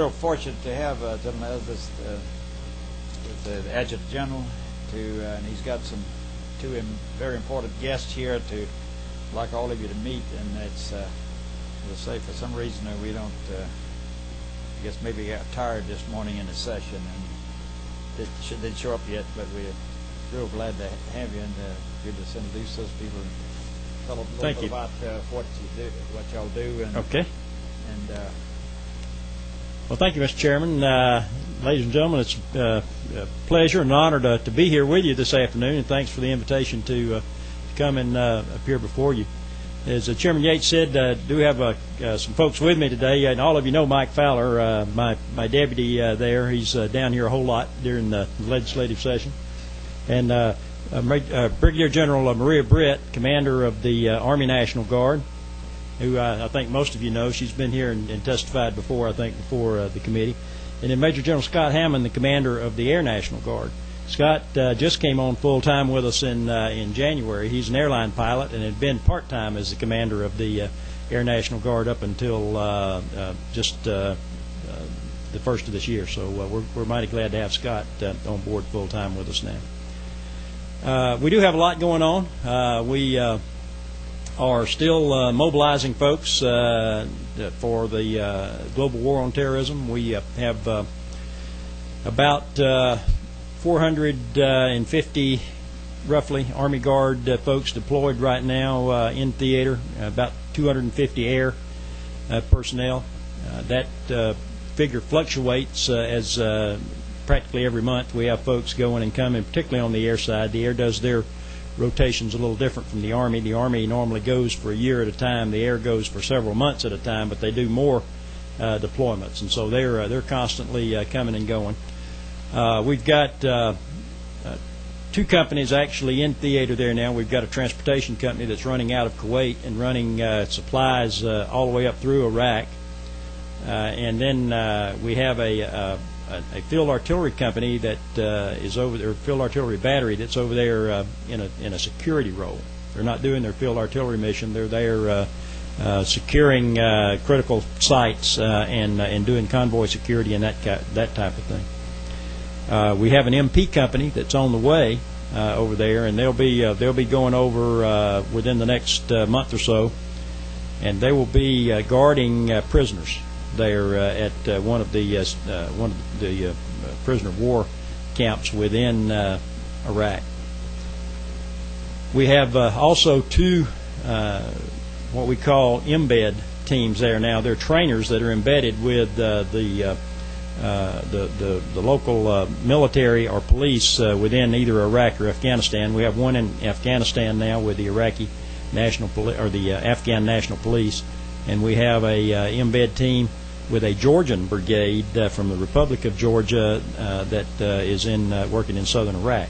real fortunate to have a gentleman as this, the Adjutant General, and he's got two very important guests here to like all of you to meet, and it's as I say, for some reason we don't I guess maybe got tired this morning in the session and didn't show up yet, but we're real glad to have you, and you just introduce those people and tell them a little bit about what you do, what y'all do. And, okay. And well, thank you, Mr. Chairman. Ladies and gentlemen, it's a pleasure and honor to be here with you this afternoon, and thanks for the invitation to come and appear before you. As Chairman Yates said, I do have some folks with me today, and all of you know Mike Fowler, my deputy there. He's down here a whole lot during the legislative session. And Brigadier General Maria Britt, commander of the Army National Guard, who I think most of you know. She's been here and testified before, I think, before the committee. And then Major General Scott Hammond, the commander of the Air National Guard. Scott just came on full-time with us in January. He's an airline pilot and had been part-time as the commander of the Air National Guard up until just the first of this year. So we're mighty glad to have Scott on board full-time with us now. We do have a lot going on. We are still mobilizing folks for the global war on terrorism. We have about 450 roughly Army Guard folks deployed right now in theater, about 250 air personnel. That figure fluctuates as practically every month we have folks going and coming, particularly on the air side. The air does their rotations a little different from the Army. The Army normally goes for a year at a time. The air goes for several months at a time, but they do more deployments, and so they're constantly coming and going. We've got two companies actually in theater there now. We've got a transportation company that's running out of Kuwait and running supplies all the way up through Iraq. And then we have a field artillery company that is over there, field artillery battery that's over there in a security role. They're not doing their field artillery mission. They're there securing critical sites and doing convoy security and that type of thing. We have an MP company that's on the way over there, and they'll be going over within the next month or so, and they will be guarding prisoners there at one of the prisoner of war camps within Iraq. We have also two what we call embed teams there now. They're trainers that are embedded with the local military or police within either Iraq or Afghanistan. We have one in Afghanistan now with the Iraqi National or the Afghan National Police, and we have a embed team with a Georgian brigade from the Republic of Georgia that is working in southern Iraq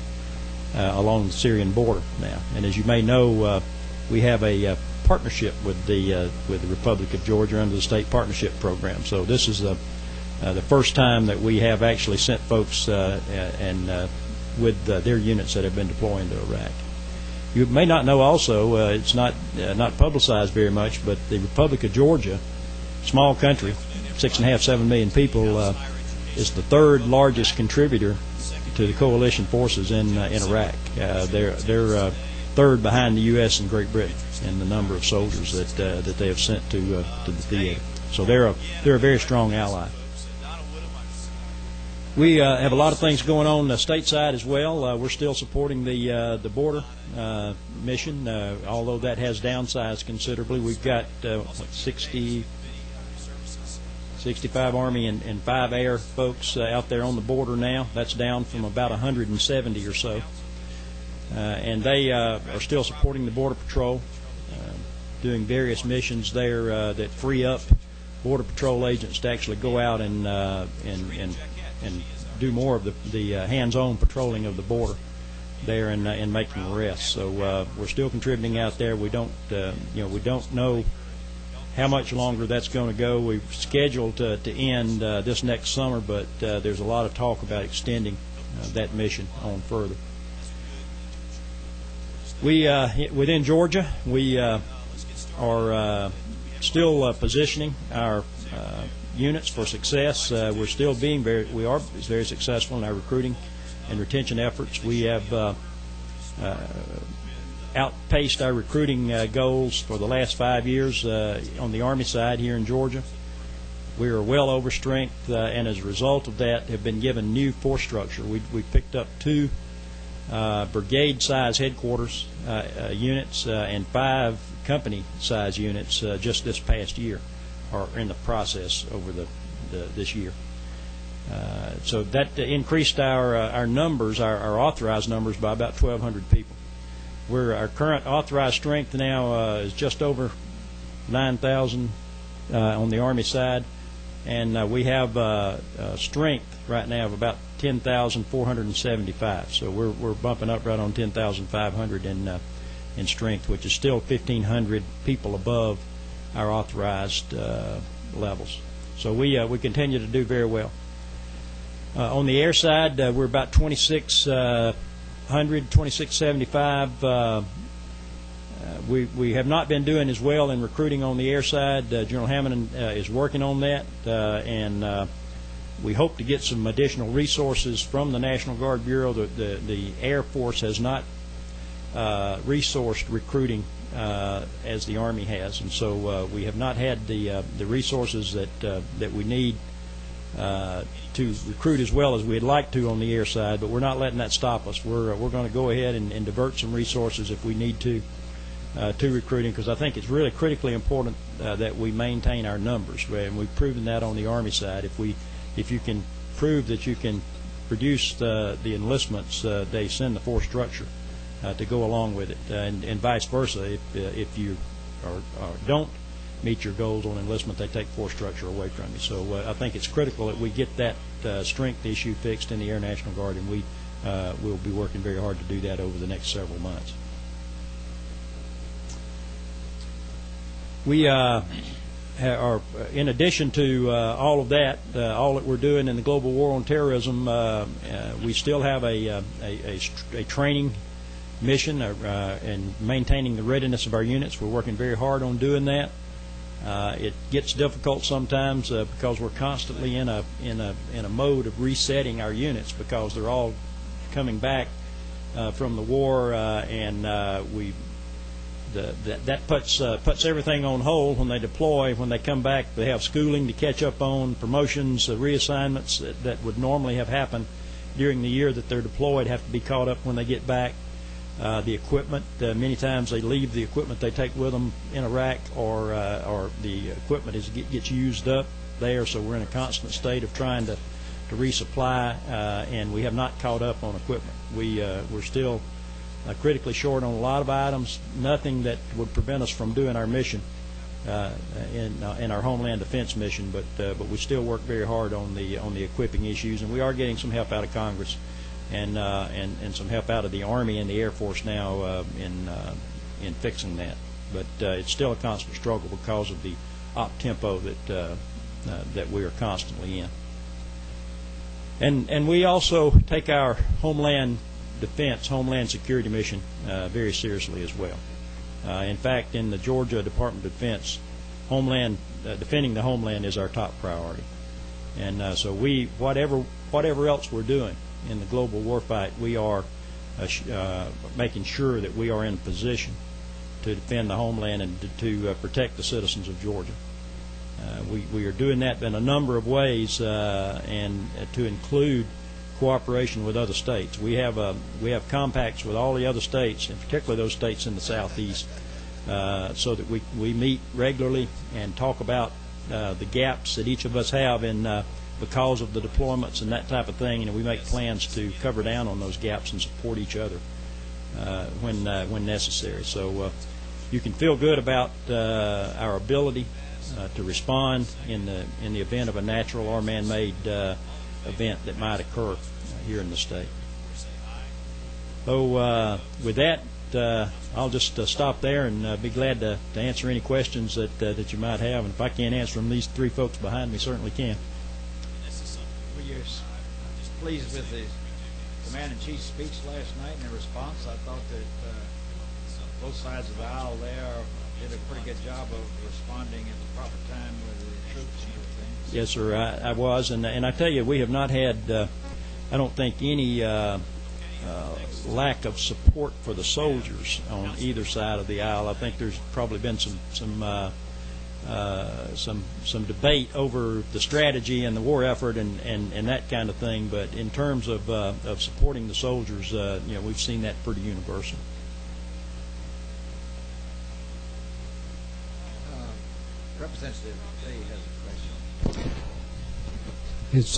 along the Syrian border now. And as you may know, we have a partnership with the Republic of Georgia under the State Partnership Program. So this is the first time that we have actually sent folks with their units that have been deploying to Iraq. You may not know also, it's not publicized very much, but the Republic of Georgia, small country, 6.5, 7 million people, is the third largest contributor to the coalition forces in Iraq. They're third behind the U.S. and Great Britain in the number of soldiers that they have sent to the theater. So they're a very strong ally. We have a lot of things going on stateside as well. We're still supporting the border mission, although that has downsized considerably. We've got 65 Army and 5 Air folks out there on the border now. That's down from about 170 or so. And they are still supporting the Border Patrol, doing various missions there that free up Border Patrol agents to actually go out and do more of the hands-on patrolling of the border there and making arrests. So we're still contributing out there. We don't know how much longer that's going to go. We've scheduled to end this next summer, but there's a lot of talk about extending that mission on further. We within Georgia, we are still positioning our units for success. We're still we are very successful in our recruiting and retention efforts. We have outpaced our recruiting goals for the last 5 years on the Army side here in Georgia. We are well over strength, and as a result of that, have been given new force structure. We picked up 2 brigade-size headquarters units and 5 company-size units just this past year, or in the process over this year. So that increased our numbers, our authorized numbers, by about 1,200 people. Our current authorized strength now is just over 9,000 on the Army side, and we have strength right now of about 10,475. So we're bumping up right on 10,500 in strength, which is still 1,500 people above our authorized levels. So we continue to do very well. On the air side, we're about 2,675. We have not been doing as well in recruiting on the air side. General Hammond is working on that, and we hope to get some additional resources from the National Guard Bureau. The Air Force has not resourced recruiting as the Army has, and so we have not had the resources that we need to recruit as well as we'd like to on the air side. But we're not letting that stop us. We're going to go ahead and divert some resources if we need to recruiting, because I think it's really critically important that we maintain our numbers, and we've proven that on the Army side. If you can prove that you can produce the enlistments, they send the force structure to go along with it, and vice versa. If you don't meet your goals on enlistment, they take force structure away from you. So I think it's critical that we get that strength issue fixed in the Air National Guard, and we'll be working very hard to do that over the next several months. We are, in addition to all of that, all that we're doing in the global war on terrorism, we still have a training mission and maintaining the readiness of our units. We're working very hard on doing that. It gets difficult sometimes because we're constantly in a mode of resetting our units, because they're all coming back from the war, and that puts everything on hold when they deploy. When they come back, they have schooling to catch up on, promotions, reassignments that would normally have happened during the year that they're deployed have to be caught up when they get back. The equipment, many times they leave the equipment they take with them in Iraq, or the equipment gets used up there, so we're in a constant state of trying to resupply, and we have not caught up on equipment. We're still critically short on a lot of items, nothing that would prevent us from doing our mission in our Homeland Defense mission, but we still work very hard on the equipping issues, and we are getting some help out of Congress and some help out of the Army and the Air Force now in fixing that. But it's still a constant struggle because of the op tempo that we are constantly in. And we also take our Homeland Defense, Homeland Security mission very seriously as well. In fact, in the Georgia Department of Defense, defending the homeland is our top priority. And so whatever else we're doing in the global warfight, we are making sure that we are in a position to defend the homeland and to protect the citizens of Georgia. We are doing that in a number of ways, and to include cooperation with other states. We have compacts with all the other states, and particularly those states in the southeast, so that we meet regularly and talk about the gaps that each of us have because of the deployments and that type of thing, and we make plans to cover down on those gaps and support each other when necessary. So you can feel good about our ability to respond in the event of a natural or man-made event that might occur here in the state. So with that, I'll just stop there and be glad to answer any questions that you might have. And if I can't answer them, these three folks behind me certainly can. Well, you're pleased with the Command-in-Chief's speech last night and the response. I thought that both sides of the aisle there did a pretty good job of responding at the proper time with the troops and Yes, sir. I was, and I tell you, we have not had, I don't think, any lack of support for the soldiers on either side of the aisle. I think there's probably been some debate over the strategy and the war effort and that kind of thing. But in terms of supporting the soldiers, we've seen that pretty universal. Representative Day has a question. It's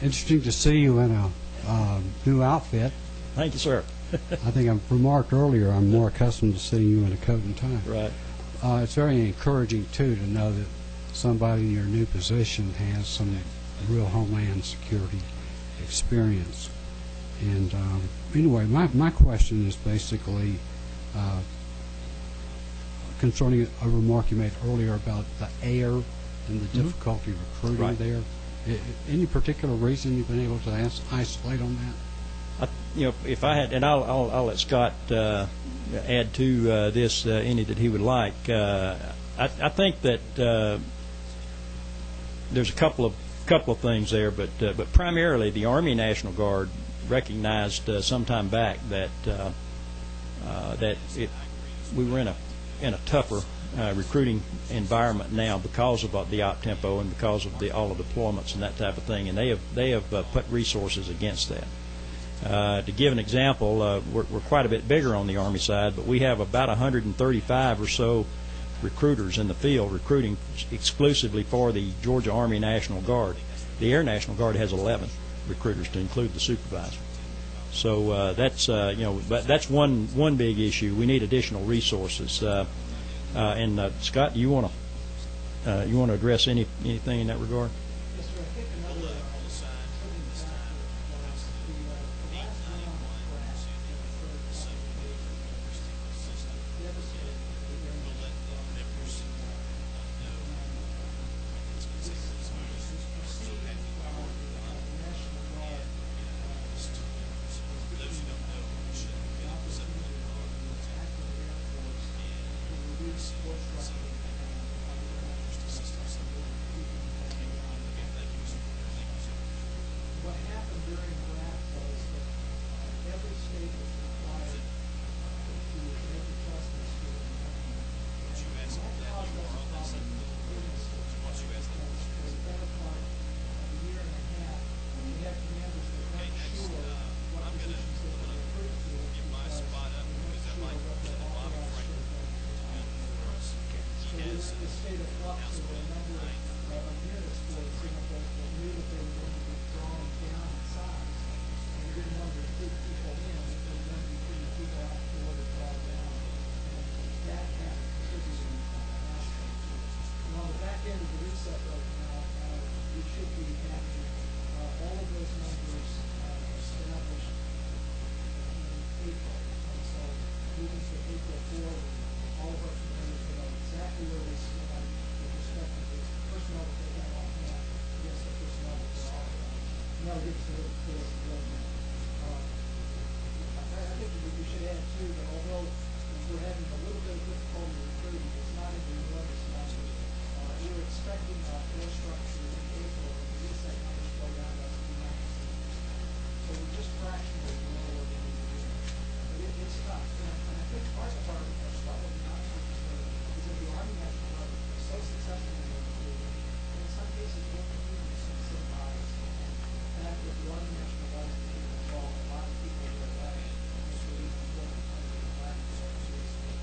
interesting to see you in a new outfit. Thank you, sir. I think I've remarked earlier I'm more accustomed to seeing you in a coat and tie. Right. It's very encouraging, too, to know that somebody in your new position has some real Homeland Security experience. And anyway, my question is basically concerning a remark you made earlier about the air and the difficulty recruiting there. Any particular reason you've been able to isolate on that? If I had, and I'll let Scott add to this any that he would like. I think that there's a couple of things there, but primarily the Army National Guard recognized some time back that we were in a tougher recruiting environment now because of the op tempo and because of all the deployments and that type of thing, and they have put resources against that. To give an example, we're quite a bit bigger on the Army side, but we have about 135 or so recruiters in the field recruiting exclusively for the Georgia Army National Guard. The Air National Guard has 11 recruiters to include the supervisor. So that's one big issue. We need additional resources. And Scott, you want to address anything in that regard? Yes, sir. I think another what happened during Iraq was that every state was required to make adjustments to it. And that caused us a problem in recruiting states because for the better part of a year and a half, we had commanders that weren't sure what positions they were recruited to because they weren't sure what their authorized state was. So we were in the state of flux. There were a number of units, for example, that knew that they were going to be drawn down in size, and we didn't want to recruit people in if they were going to be putting people out the door to draw down. And that had contributed nationally to it. And on the back end of the reset right now, we should be having all of those numbers established in April. And so moving to April forward, all of our commanders will know exactly where they stand with respect to the personnel that they have on hand against the personnel that they're authorized. And that'll give us a little clearer roadmap. I think we should add, too, that although we're having a little bit of difficulty recruiting, it's not in the enormous numbers. We're expecting our force structure in April, and the reset numbers go down to 96. So we're just fractionally below what we need to do. But it's tough. And I think part of our struggle, to be honest with you, is that the Army National Guard is so successful in recruiting, and in some cases we're competing with some bias. And the fact that the Army National Guard is able to draw a lot of people to their right is really important in terms of the practice of seriously.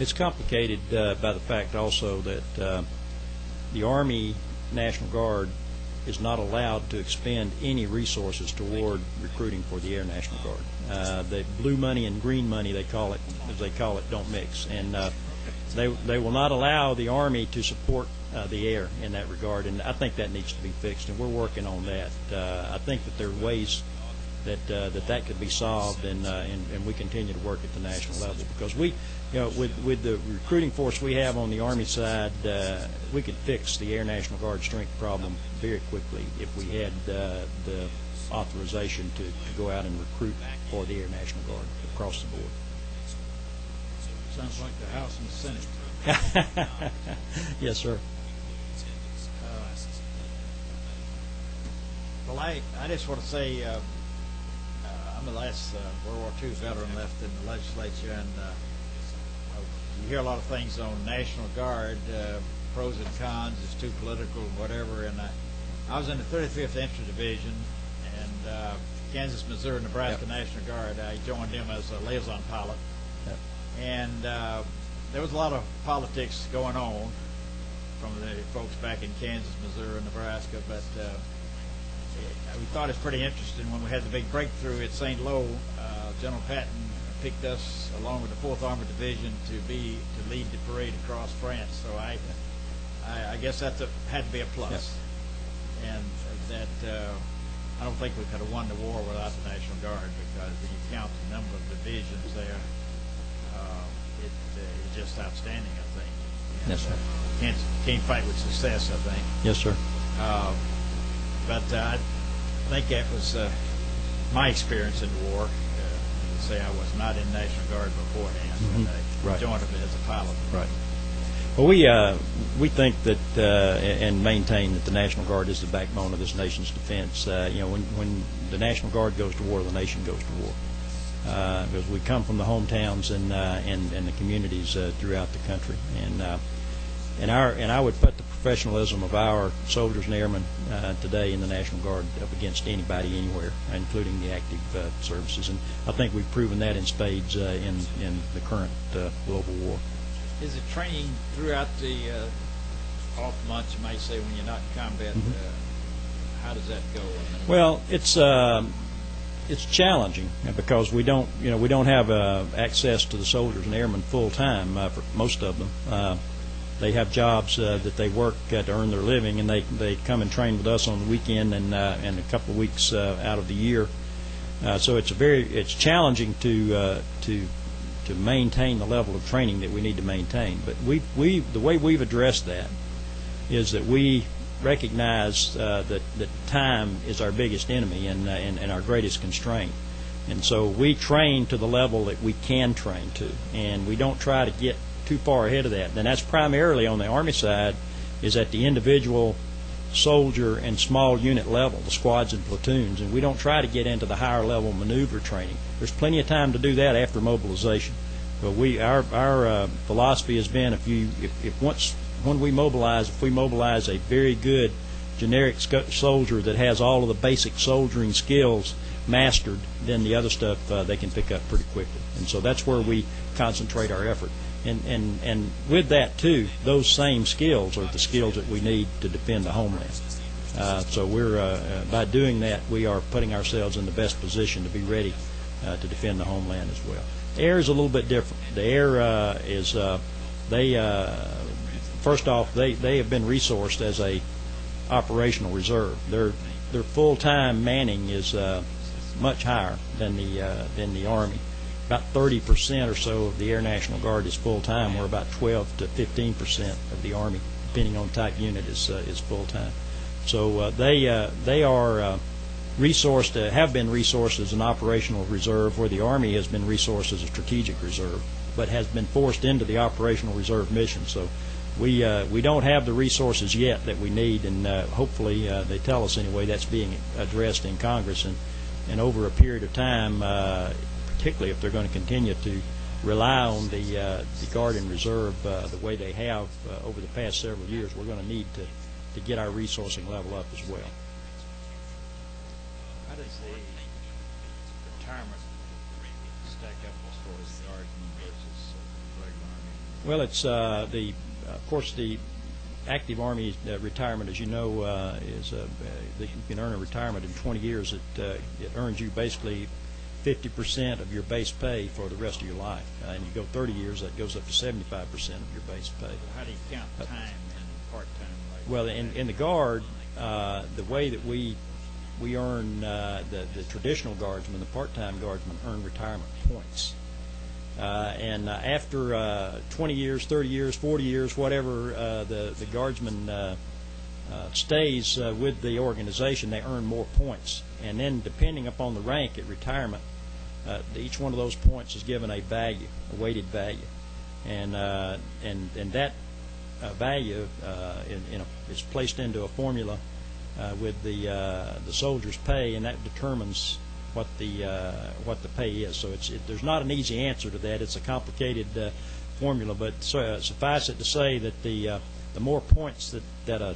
It's complicated by the fact also that the Army National Guard is not allowed to expend any resources toward recruiting for the Air National Guard. The blue money and green money, they call it, don't mix, and they will not allow the Army to support the air in that regard, and I think that needs to be fixed, and we're working on that. I think that there are ways that could be solved, and we continue to work at the national level because we, with the recruiting force we have on the Army side, we could fix the Air National Guard strength problem very quickly if we had the authorization to go out and recruit for the Air National Guard across the board. Sounds like the House and the Senate. Yes, sir. Well, I just want to say I'm the last World War II veteran left in the legislature, and you hear a lot of things on National Guard, pros and cons, it's too political, whatever. And I was in the 35th Infantry Division, and Kansas, Missouri, Nebraska National Guard. I joined them as a liaison pilot, and there was a lot of politics going on from the folks back in Kansas, Missouri, and Nebraska, but we thought it was pretty interesting when we had the big breakthrough at St. Lo. General Patton picked us along with the 4th Armored Division to lead the parade across France. So I guess that had to be a plus, and that I don't think we could have won the war without the National Guard, because when you count the number of divisions there, it's just outstanding, I think. Yes, sir. Can't fight with success, I think. Yes, sir. But I think that was my experience in the war. Say I was not in National Guard beforehand, but I joined them as a pilot. Right. Well, we think that and maintain that the National Guard is the backbone of this nation's defense. When the National Guard goes to war, the nation goes to war, because we come from the hometowns and the communities throughout the country, and I would put the professionalism of our soldiers and airmen today in the National Guard up against anybody anywhere, including the active services, and I think we've proven that in spades in the current global war. Is it training throughout the off months, you might say, when you're not in combat? How does that go? Well, it's challenging because we don't have access to the soldiers and airmen full time for most of them. They have jobs that they work to earn their living, and they come and train with us on the weekend and a couple of weeks out of the year. So it's challenging to maintain the level of training that we need to maintain. But the way we've addressed that is that we recognize that time is our biggest enemy and our greatest constraint. And so we train to the level that we can train to, and we don't try to get too far ahead of that. And that's primarily on the Army side, is at the individual soldier and small unit level, the squads and platoons, and we don't try to get into the higher level maneuver training. There's plenty of time to do that after mobilization. But our philosophy has been, when we mobilize a very good generic soldier that has all of the basic soldiering skills mastered, then the other stuff they can pick up pretty quickly. And so that's where we concentrate our effort. And with that too, those same skills are the skills that we need to defend the homeland. So by doing that, we are putting ourselves in the best position to be ready to defend the homeland as well. Air is a little bit different. The air first off, they have been resourced as a operational reserve. Their full-time manning is much higher than the Army. About 30% or so of the Air National Guard is full-time, where about 12 to 15% of the Army, depending on type unit, is full-time. So they are resourced, have been resourced as an operational reserve, where the Army has been resourced as a strategic reserve, but has been forced into the operational reserve mission. So we don't have the resources yet that we need, and hopefully they tell us anyway that's being addressed in Congress, and over a period of time, particularly if they're going to continue to rely on the Guard and Reserve the way they have over the past several years, we're going to need to get our resourcing level up as well. How does the retirement stack up as far as the Guardsmen versus regular Army? Well, it's of course the active Army retirement, as you know, is you can earn a retirement in 20 years. It earns you basically 50% of your base pay for the rest of your life. And you go 30 years, that goes up to 75% of your base pay. How do you count time and part-time? Well, in the Guard, the way that we earn the traditional Guardsmen, the part-time Guardsmen, earn retirement points. And after 20 years, 30 years, 40 years, whatever the Guardsman stays with the organization, they earn more points. And then depending upon the rank at retirement, each one of those points is given a value, a weighted value. And that value is placed into a formula with the soldiers' pay, and that determines what the pay is. So there's not an easy answer to that. It's a complicated formula, but suffice it to say that the more points that a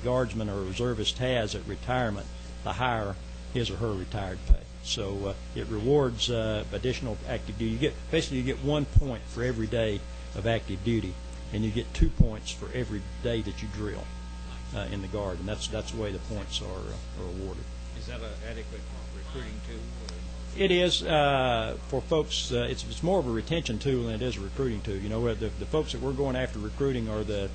guardsman or a reservist has at retirement, the higher his or her retired pay. So it rewards additional active duty. You get 1 point for every day of active duty, and you get 2 points for every day that you drill in the Guard, and that's the way the points are awarded. Is that an adequate recruiting tool? It is for folks. It's more of a retention tool than it is a recruiting tool. You know, the folks that we're going after recruiting are the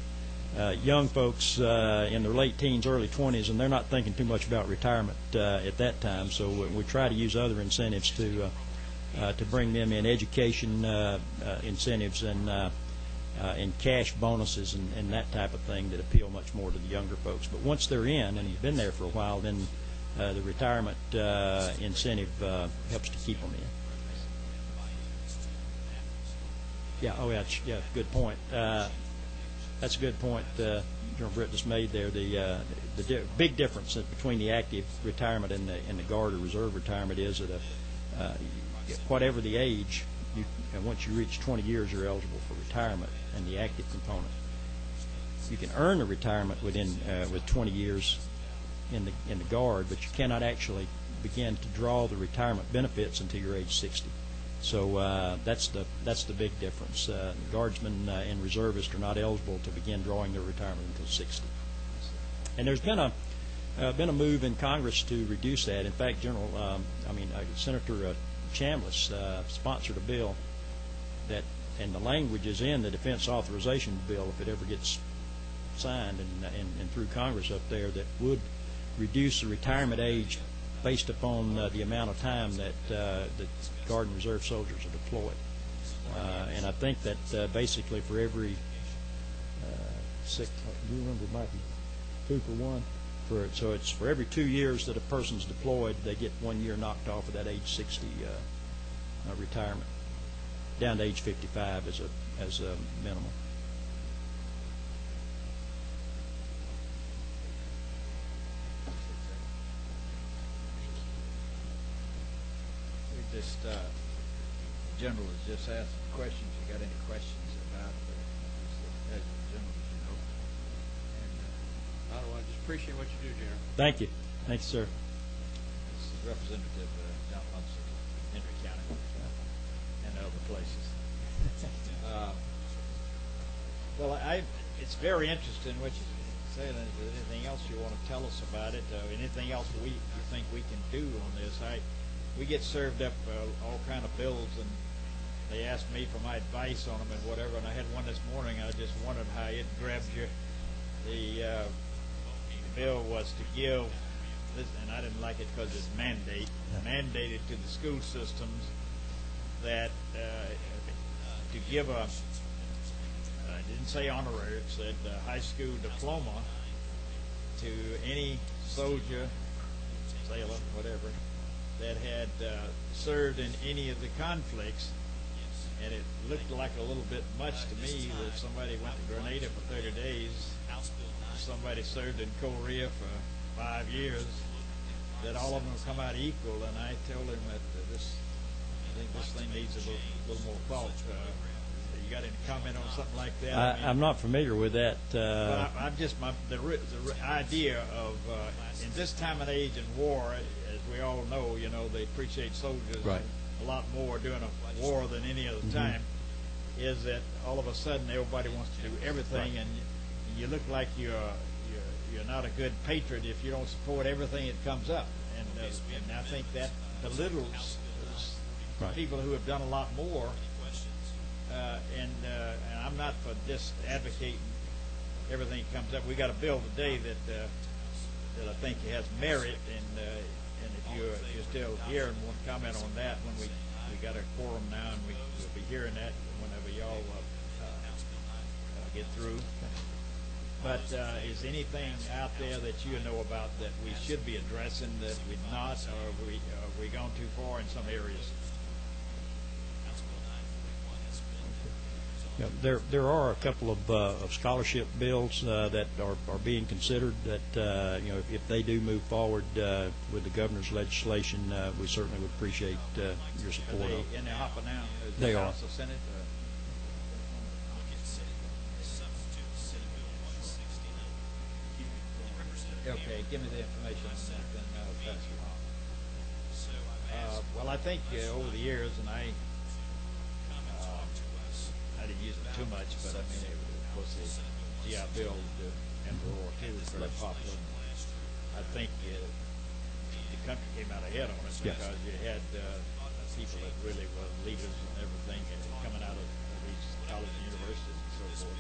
young folks in their late teens, early 20s, and they're not thinking too much about retirement at that time. So we try to use other incentives to bring them in, education incentives and cash bonuses and that type of thing that appeal much more to the younger folks. But once they're in and you've been there for a while, then the retirement incentive helps to keep them in. Yeah. Oh, yeah. Good point. That's a good point General Britt just made there. The big difference between the active retirement and the Guard or Reserve retirement is that whatever the age, and once you reach 20 years, you're eligible for retirement and the active component. You can earn a retirement with 20 years in the Guard, but you cannot actually begin to draw the retirement benefits until you're age 60. So that's the big difference. Guardsmen and reservists are not eligible to begin drawing their retirement until 60. And there's been a move in Congress to reduce that. In fact, Senator Chambliss sponsored a bill that, and the language is in the Defense Authorization Bill if it ever gets signed and through Congress up there, that would reduce the retirement age based upon the amount of time that Guard and Reserve soldiers are deployed. And I think that basically for every do you remember, it might be 2 for 1? So it's for every 2 years that a person's deployed, they get 1 year knocked off of that age 60 retirement, down to age 55 as a minimum. Just General has just asked questions. You got any questions about as General, as you know? And I just appreciate what you do, General. Thank you. Thank you, sir. this is Representative John Munson, Henry County, and other places. Well, it's very interesting what you say. Is there anything else you want to tell us about it? Anything else you think we can do on this? We get served up all kind of bills, and they asked me for my advice on them and whatever, and I had one this morning. I just wondered how it grabbed you. The bill was to give, and I didn't like it because it's mandated to the school systems that to give a, I didn't say honorary, it said high school diploma to any soldier, sailor, whatever, that had served in any of the conflicts. And it looked like a little bit much to me that somebody went to Grenada for 30 days, somebody served in Korea for 5 years, that all of them will come out equal. And I told him that I think this thing needs a little more thought. You got any comment on something like that? I'm not familiar with that. But I'm just the idea of in this time and age in war, as we all know, they appreciate soldiers right. a lot more during a war than any other time. Is that all of a sudden everybody wants to do everything, right. And you look like you're not a good patriot if you don't support everything that comes up. And I think that belittles right. people who have done a lot more. And I'm not for just advocating everything that comes up. We got a bill today that I think has merit, and if you're still here and want to comment on that, when we got a quorum now, and we'll be hearing that whenever y'all get through. But is anything out there that you know about that we should be addressing that we're not, or are we gone too far in some areas? Yeah, there are a couple of scholarship bills that are being considered that if they do move forward with the governor's legislation, we certainly would appreciate your support. Are they in the hopper now? Is They the are. House or Senate? Okay, give me the information on that, then I'll pass it on. Well, I think over the years, and I didn't use it too much, but I mean, of course, the GI Bill and World War II was very popular. I think the country came out ahead on it Yes. because you had people that really were leaders and everything coming out of these colleges and universities and so forth.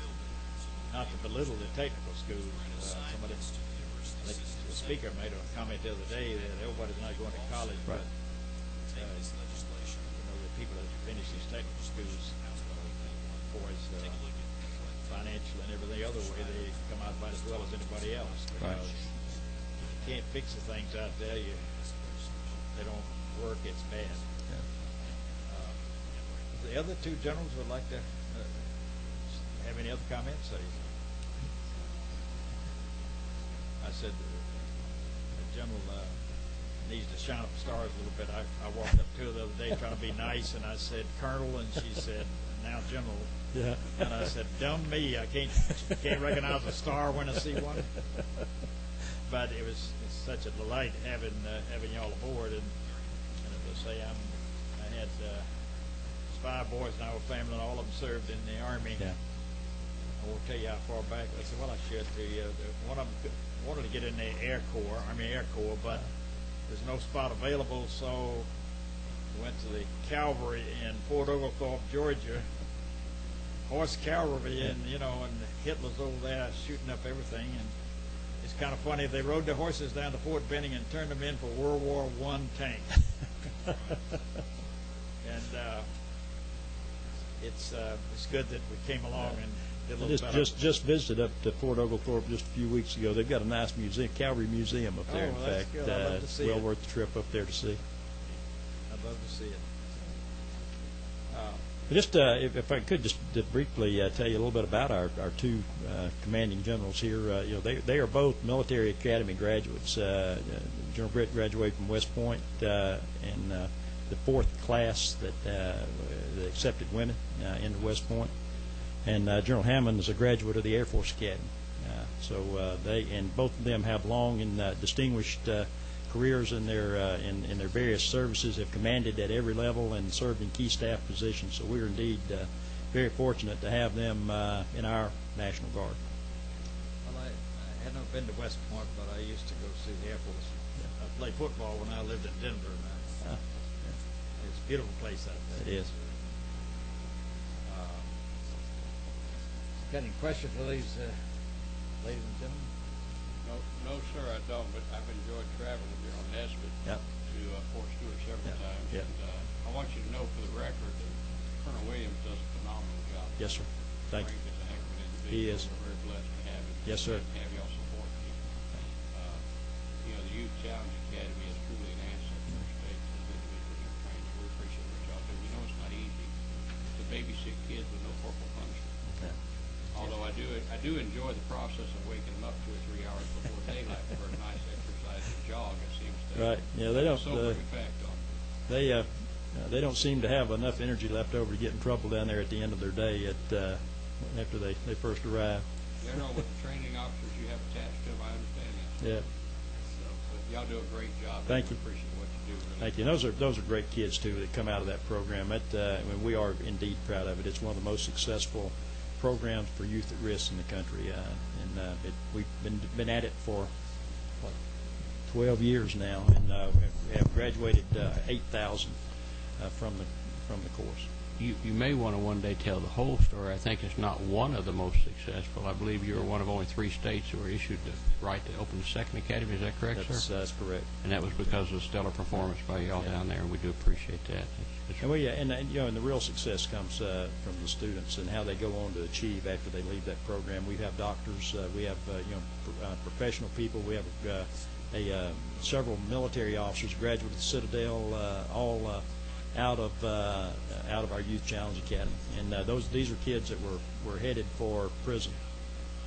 Not to belittle the technical schools, somebody, I think the speaker made a comment the other day that everybody's not going to college, Right. but the people that finish these technical schools, boys, financial and every other way, they come out about as well as anybody else. Right. Because you can't fix the things out there. They don't work. It's bad. The other two generals would like to have any other comments? I said the general needs to shine up stars a little bit. I walked up to her the other day trying to be nice, and I said, Colonel, and she said, now General. Yeah. And I said, dumb me, I can't recognize a star when I see one. But it's such a delight having y'all aboard, and as I say, I had 5 boys in our family, and all of them served in the Army. Yeah. I won't tell you how far back. I said, well, I should tell you. One of them wanted to get in the Army Air Corps, but there's no spot available, so we went to the Cavalry in Fort Oglethorpe, Georgia. Horse cavalry, and and Hitler's over there shooting up everything, and it's kind of funny. They rode their horses down to Fort Benning and turned them in for World War I tanks. And it's good that we came along and did a little better. Just visited up to Fort Oglethorpe just a few weeks ago. They've got a nice museum, Cavalry Museum up there. Oh, well, in that's fact, good. I'd love to see well it. worth the trip up there to see. I'd love to see it. Just if I could just briefly tell you a little bit about our two commanding generals here. They are both military academy graduates. General Britt graduated from West Point, and the 4th class that accepted women into West Point. And General Hammond is a graduate of the Air Force Academy. So both of them have long and distinguished careers in their various services, have commanded at every level and served in key staff positions. So we're indeed very fortunate to have them in our National Guard. Well, I had never been to West Point, but I used to go see the Air Force. I played football when I lived in Denver. It's a beautiful place out there. It is. Got any questions for these ladies and gentlemen? No, sir, I don't, but I've enjoyed traveling with General Nesbitt Yep. to Fort Stewart several times. Yep. And I want you to know for the record that Colonel Williams does a phenomenal job. Yes, sir. Thank you. Frank is a heck of an individual. He is. We're very blessed to have him. Yes, sir. And have y'all support him. The Youth Challenge Academy is truly an asset to our state. Those individuals are trained. We appreciate what y'all do. We know it's not easy to babysit kids with no corporal punishment. Yeah. Although I do enjoy the process of waking them up 2 or 3 hours before daylight for a nice exercise and jog. It seems to Right. Yeah, they have don't. a sobering effect on them. They don't seem to have enough energy left over to get in trouble down there at the end of their day after they first arrive. General, with the training officers you have attached to them, I understand that. Yeah. So, but y'all do a great job. Thank We you. appreciate what you do. Really. Thank you. And those are great kids too that come out of that program. We are indeed proud of it. It's one of the most successful programs for youth at risk in the country, we've been at it for 12 years now, and have graduated 8,000 from the course. You may want to one day tell the whole story. I think it's not one of the most successful. I believe you were one of only 3 states who were issued the right to open the second academy. Is that correct, sir? That's correct. And that was because of stellar performance by y'all down there, and we do appreciate that. And the real success comes from the students and how they go on to achieve after they leave that program. We have doctors, we have professional people, we have several military officers, graduates of the Citadel, all out of our Youth Challenge Academy, and these are kids that were headed for prison,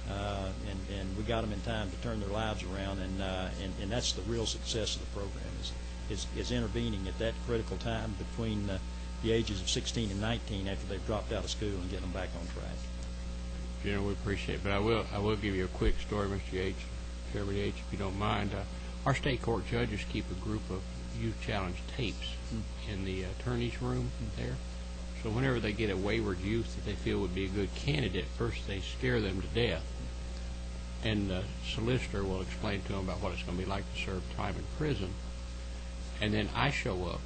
and we got them in time to turn their lives around, and that's the real success of the program is intervening at that critical time between the ages of 16 and 19 after they've dropped out of school and getting them back on track. General, we appreciate it, but I will give you a quick story, Mr. Yates, Chairman Yates, if you don't mind. Our state court judges keep a group of Youth Challenge tapes in the attorney's room there. So whenever they get a wayward youth that they feel would be a good candidate, first they scare them to death. And the solicitor will explain to them about what it's going to be like to serve time in prison. And then I show up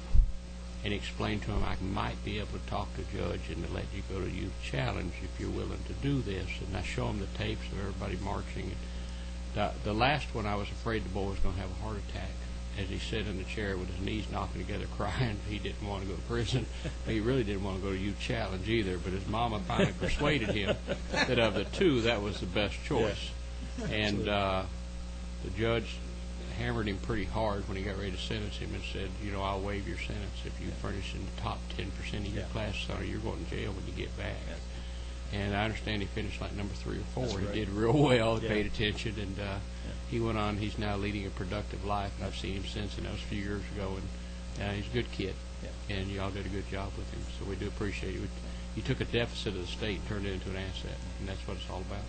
and explain to them I might be able to talk to a judge and to let you go to Youth Challenge if you're willing to do this. And I show them the tapes of everybody marching. The last one, I was afraid the boy was going to have a heart attack as he sat in the chair with his knees knocking together crying. He didn't want to go to prison. He really didn't want to go to Youth Challenge either, but his mama finally persuaded him that of the two, that was the best choice. Yeah. And the judge hammered him pretty hard when he got ready to sentence him and said, you know, I'll waive your sentence if you furnish in the top 10% of your class, so you're going to jail when you get back. And I understand he finished like number 3 or 4. He did real well. He paid attention, and he went on. He's now leading a productive life, and I've seen him since, and that was a few years ago. And he's a good kid, and y'all did a good job with him. So we do appreciate it. You took a deficit of the state and turned it into an asset, and that's what it's all about.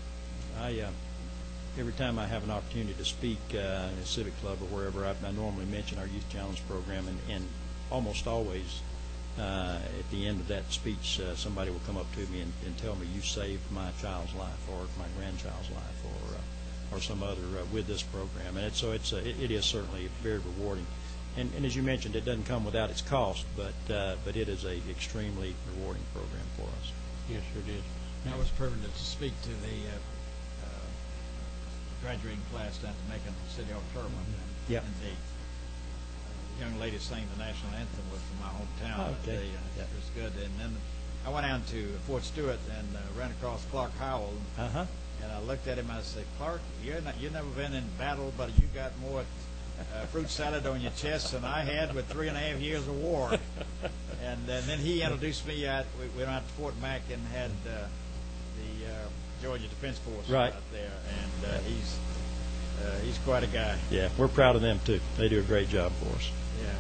Every time I have an opportunity to speak in a civic club or wherever, I normally mention our Youth Challenge program, and almost always at the end of that speech, somebody will come up to me and tell me, you saved my child's life or my grandchild's life or some other with this program. And it is certainly very rewarding. And as you mentioned, it doesn't come without its cost, but it is a extremely rewarding program for us. Yes, sure it is. I was privileged to speak to the graduating class down at Macon City Auditorium. Yep. And the young lady sang the national anthem was from my hometown. Okay. It was good. And then I went down to Fort Stewart and ran across Clark Howell. And I looked at him and I said, Clark, you've never been in battle, but you got more fruit salad on your chest than I had with 3.5 years of war. And then he introduced me. We went out to Fort Mac and had the Georgia Defense Force out there, and he's quite a guy. Yeah, we're proud of them too. They do a great job for us. Yeah.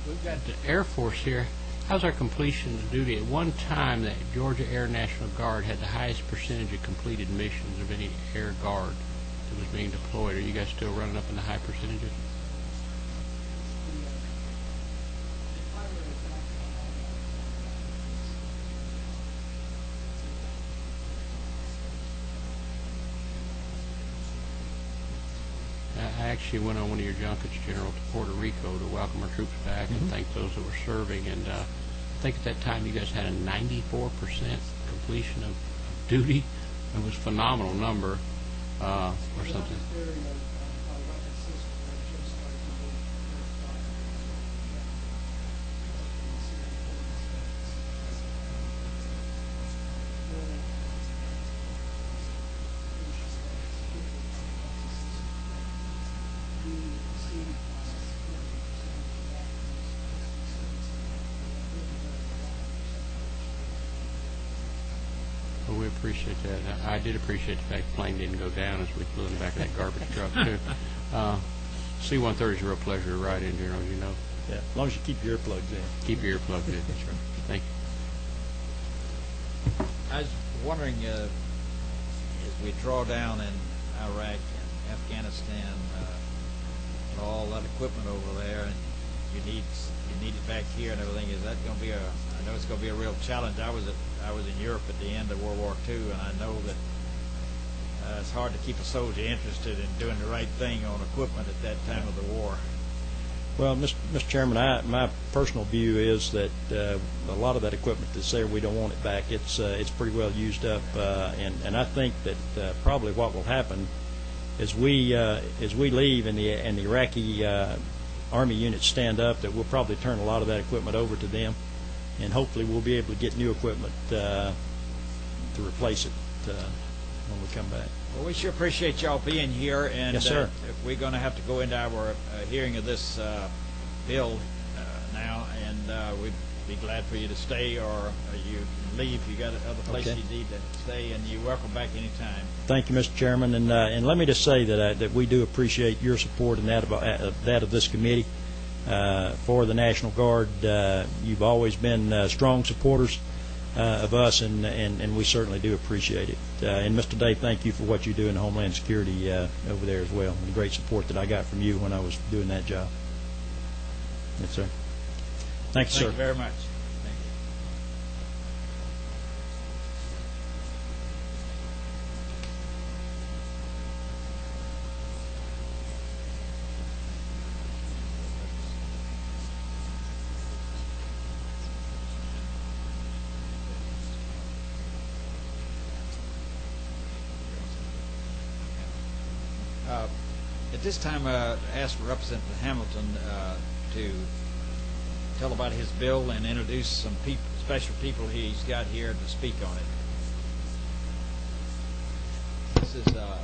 We've got the Air Force here. How's our completion of duty? At one time, the Georgia Air National Guard had the highest percentage of completed missions of any Air Guard that was being deployed. Are you guys still running up in the high percentages? I actually went on one of your junkets, General, to Puerto Rico to welcome our troops back and thank those that were serving. And I think at that time you guys had a 94% completion of duty. It was a phenomenal number or something. We appreciate that. I did appreciate the fact the plane didn't go down as we flew in the back of that garbage truck, too. C-130 is a real pleasure to ride in, General, you know. Yeah, as long as you keep your earplugs in. Keep your earplugs in. That's right. Thank you. I was wondering, as we draw down in Iraq and Afghanistan, all that equipment over there, and you need it back here and everything. Is that going to be I know it's going to be a real challenge. I was in Europe at the end of World War II, and I know that it's hard to keep a soldier interested in doing the right thing on equipment at that time of the war. Well, Mr. Chairman, my personal view is that a lot of that equipment that's there, we don't want it back. It's pretty well used up, and I think that probably what will happen as we leave and the Iraqi Army units stand up, that we'll probably turn a lot of that equipment over to them, and hopefully we'll be able to get new equipment to replace it when we come back. Well, we sure appreciate y'all being here, and yes, sir. If we're going to have to go into our hearing of this bill now, and we'd be glad for you to stay, or you can leave. You got other places Okay. you need to stay, and you're welcome back anytime. Thank you, Mr. Chairman, and let me just say that we do appreciate your support and that of this committee for the National Guard. You've always been strong supporters of us, and we certainly do appreciate it. And Mr. Dave, thank you for what you do in Homeland Security over there as well, and the great support that I got from you when I was doing that job. Yes, sir. Thank you, sir. Thank you very much. Thank you. At this time, ask Representative Hamilton to tell about his bill and introduce some special people he's got here to speak on it. This is a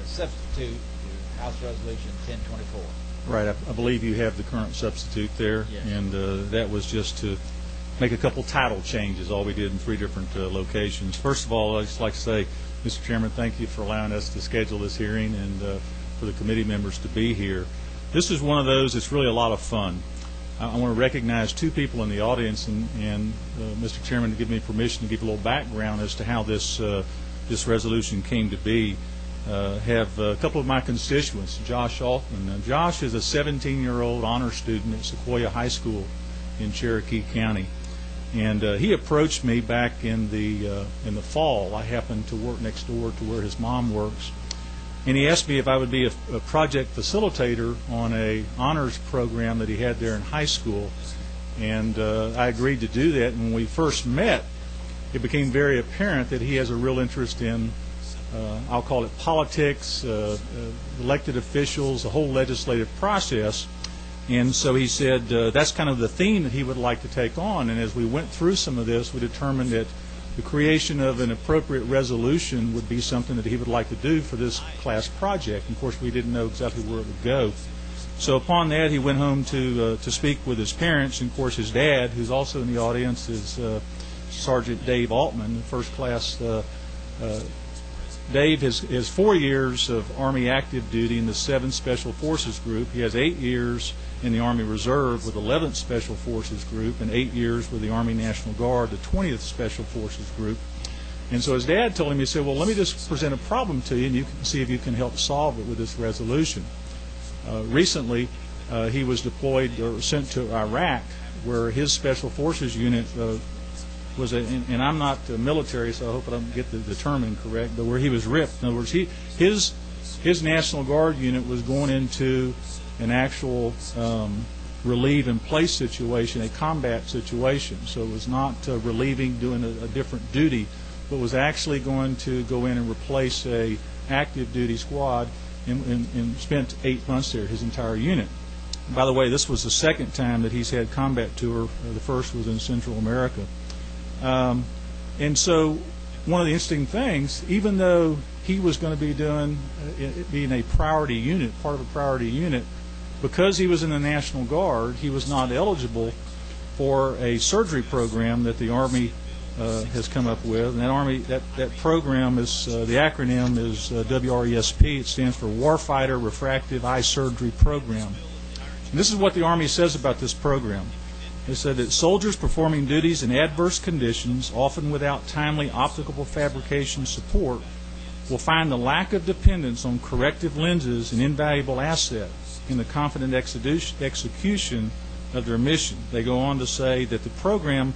substitute to House Resolution 1024. Right. I believe you have the current substitute there, Yes. and that was just to make a couple title changes, all we did in 3 different locations. First of all, I'd just like to say, Mr. Chairman, thank you for allowing us to schedule this hearing and for the committee members to be here. This is one of those that's really a lot of fun. I want to recognize 2 people in the audience, and Mr. Chairman, to give me permission to give a little background as to how this resolution came to be. Have a couple of my constituents, Josh Altman. Josh is a 17-year-old honor student at Sequoia High School in Cherokee County, and he approached me back in the fall. I happened to work next door to where his mom works, and he asked me if I would be a project facilitator on a honors program that he had there in high school, and I agreed to do that. And when we first met, it became very apparent that he has a real interest in, I'll call it politics, elected officials, the whole legislative process. And so he said that's kind of the theme that he would like to take on. And as we went through some of this, we determined that the creation of an appropriate resolution would be something that he would like to do for this class project. And of course, we didn't know exactly where it would go. So upon that, he went home to speak with his parents. And of course, his dad, who's also in the audience, is Sergeant Dave Altman, first class. Dave has 4 years of Army active duty in the 7th Special Forces Group. He has 8 years in the Army Reserve with 11th Special Forces Group and 8 years with the Army National Guard, the 20th Special Forces Group. And so his dad told him, he said, well, let me just present a problem to you, and you can see if you can help solve it with this resolution. Recently, he was deployed or sent to Iraq, where his Special Forces unit was and I'm not military, so I hope I don't get the term incorrect, but where he was ripped. In other words, his National Guard unit was going into an actual relieve in place situation, a combat situation. So it was not relieving, doing a different duty, but was actually going to go in and replace a active duty squad, and spent 8 months there, his entire unit. By the way, this was the second time that he's had combat tour. The first was in Central America. And so one of the interesting things, even though he was going to be being a priority unit, part of a priority unit, because he was in the National Guard, he was not eligible for a surgery program that the Army has come up with. And that program is, the acronym is WRESP. It stands for Warfighter Refractive Eye Surgery Program. And this is what the Army says about this program. They said that soldiers performing duties in adverse conditions, often without timely optical fabrication support, will find the lack of dependence on corrective lenses an invaluable asset in the confident execution of their mission. They go on to say that the program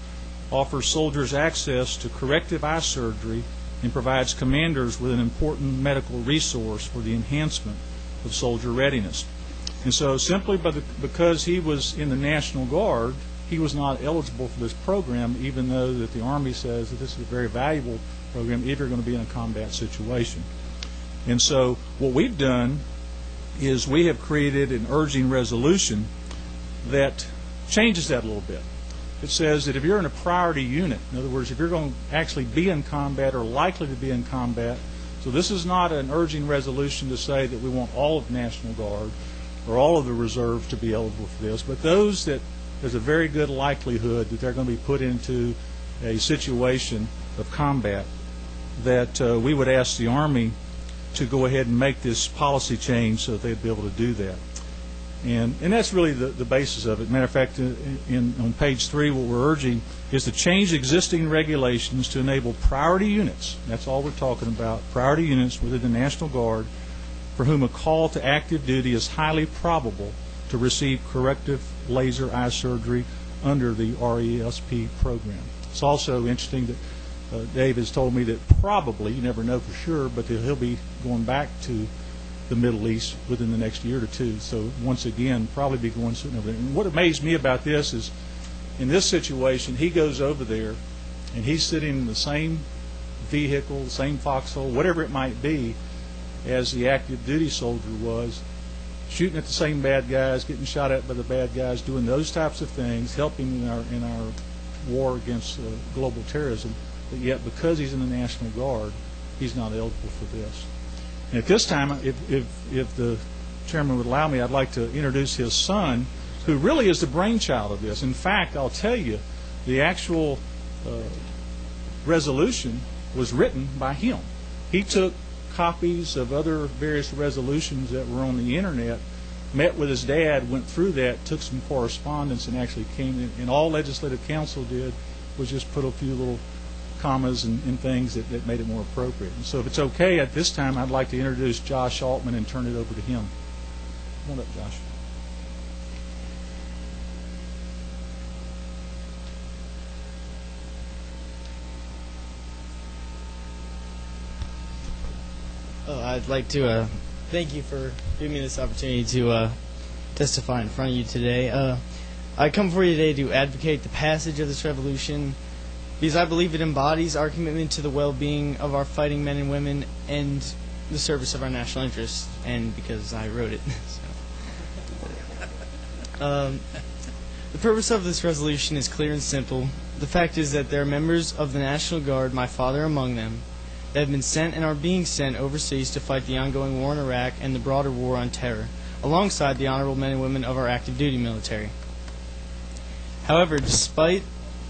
offers soldiers access to corrective eye surgery and provides commanders with an important medical resource for the enhancement of soldier readiness. And so simply because he was in the National Guard, he was not eligible for this program, even though that the Army says that this is a very valuable program if you're going to be in a combat situation. And so what we've done is we have created an urging resolution that changes that a little bit. It says that if you're in a priority unit, in other words, if you're going to actually be in combat or likely to be in combat, so this is not an urging resolution to say that we want all of the National Guard or all of the reserve to be eligible for this, but those that there's a very good likelihood that they're going to be put into a situation of combat, that we would ask the Army to go ahead and make this policy change so that they'd be able to do that. And that's really the basis of it. Matter of fact, on page 3, what we're urging is to change existing regulations to enable priority units. That's all we're talking about, priority units within the National Guard for whom a call to active duty is highly probable to receive corrective laser eye surgery under the RESP program. It's also interesting that Dave has told me that probably, you never know for sure, but that he'll be going back to the Middle East within the next year or two. So once again, probably be going sitting over there. And what amazed me about this is, in this situation, he goes over there and he's sitting in the same vehicle, the same foxhole, whatever it might be, as the active duty soldier was, shooting at the same bad guys, getting shot at by the bad guys, doing those types of things, helping in our war against global terrorism. But yet, because he's in the National Guard, he's not eligible for this. And at this time, if the chairman would allow me, I'd like to introduce his son, who really is the brainchild of this. In fact, I'll tell you, the actual resolution was written by him. He took copies of other various resolutions that were on the internet, met with his dad, went through that, took some correspondence, and actually came in. And all Legislative Council did was just put a few little commas and things that made it more appropriate. And so if it's okay, at this time, I'd like to introduce Josh Altman and turn it over to him. Come on up, Josh. I'd like to thank you for giving me this opportunity to testify in front of you today. I come before you today to advocate the passage of this resolution because I believe it embodies our commitment to the well-being of our fighting men and women and the service of our national interests, and because I wrote it. The purpose of this resolution is clear and simple. The fact is that there are members of the National Guard, my father among them, that have been sent and are being sent overseas to fight the ongoing war in Iraq and the broader war on terror, alongside the honorable men and women of our active duty military. However, despite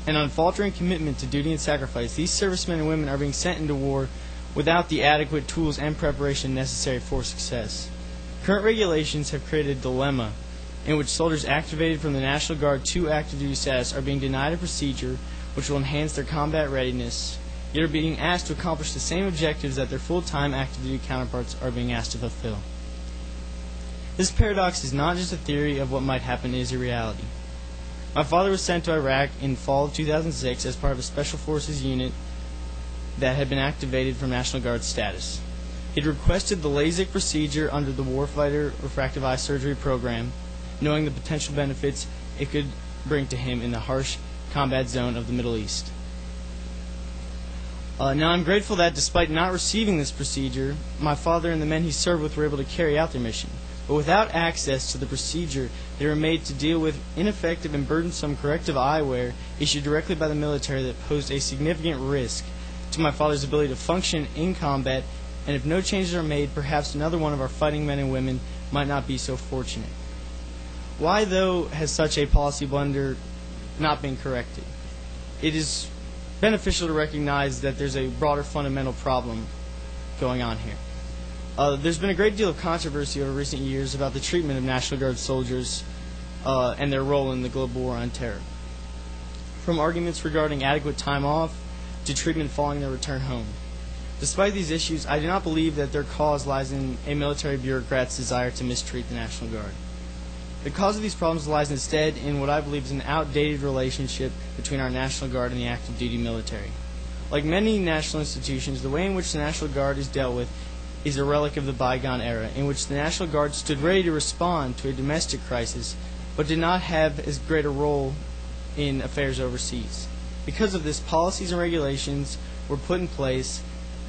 an unfaltering commitment to duty and sacrifice, these servicemen and women are being sent into war without the adequate tools and preparation necessary for success. Current regulations have created a dilemma in which soldiers activated from the National Guard to active duty status are being denied a procedure which will enhance their combat readiness, yet are being asked to accomplish the same objectives that their full-time active duty counterparts are being asked to fulfill. This paradox is not just a theory of what might happen, it is a reality. My father was sent to Iraq in fall of 2006 as part of a Special Forces unit that had been activated from National Guard status. He had requested the LASIK procedure under the Warfighter Refractive Eye Surgery program, knowing the potential benefits it could bring to him in the harsh combat zone of the Middle East. Now, I'm grateful that despite not receiving this procedure, my father and the men he served with were able to carry out their mission. But without access to the procedure, they were made to deal with ineffective and burdensome corrective eyewear issued directly by the military that posed a significant risk to my father's ability to function in combat, and if no changes are made, perhaps another one of our fighting men and women might not be so fortunate. Why, though, has such a policy blunder not been corrected? It is beneficial to recognize that there's a broader fundamental problem going on here. There's been a great deal of controversy over recent years about the treatment of National Guard soldiers and their role in the global war on terror. From arguments regarding adequate time off to treatment following their return home. Despite these issues, I do not believe that their cause lies in a military bureaucrat's desire to mistreat the National Guard. The cause of these problems lies instead in what I believe is an outdated relationship between our National Guard and the active duty military. Like many national institutions, the way in which the National Guard is dealt with is a relic of the bygone era, in which the National Guard stood ready to respond to a domestic crisis, but did not have as great a role in affairs overseas. Because of this, policies and regulations were put in place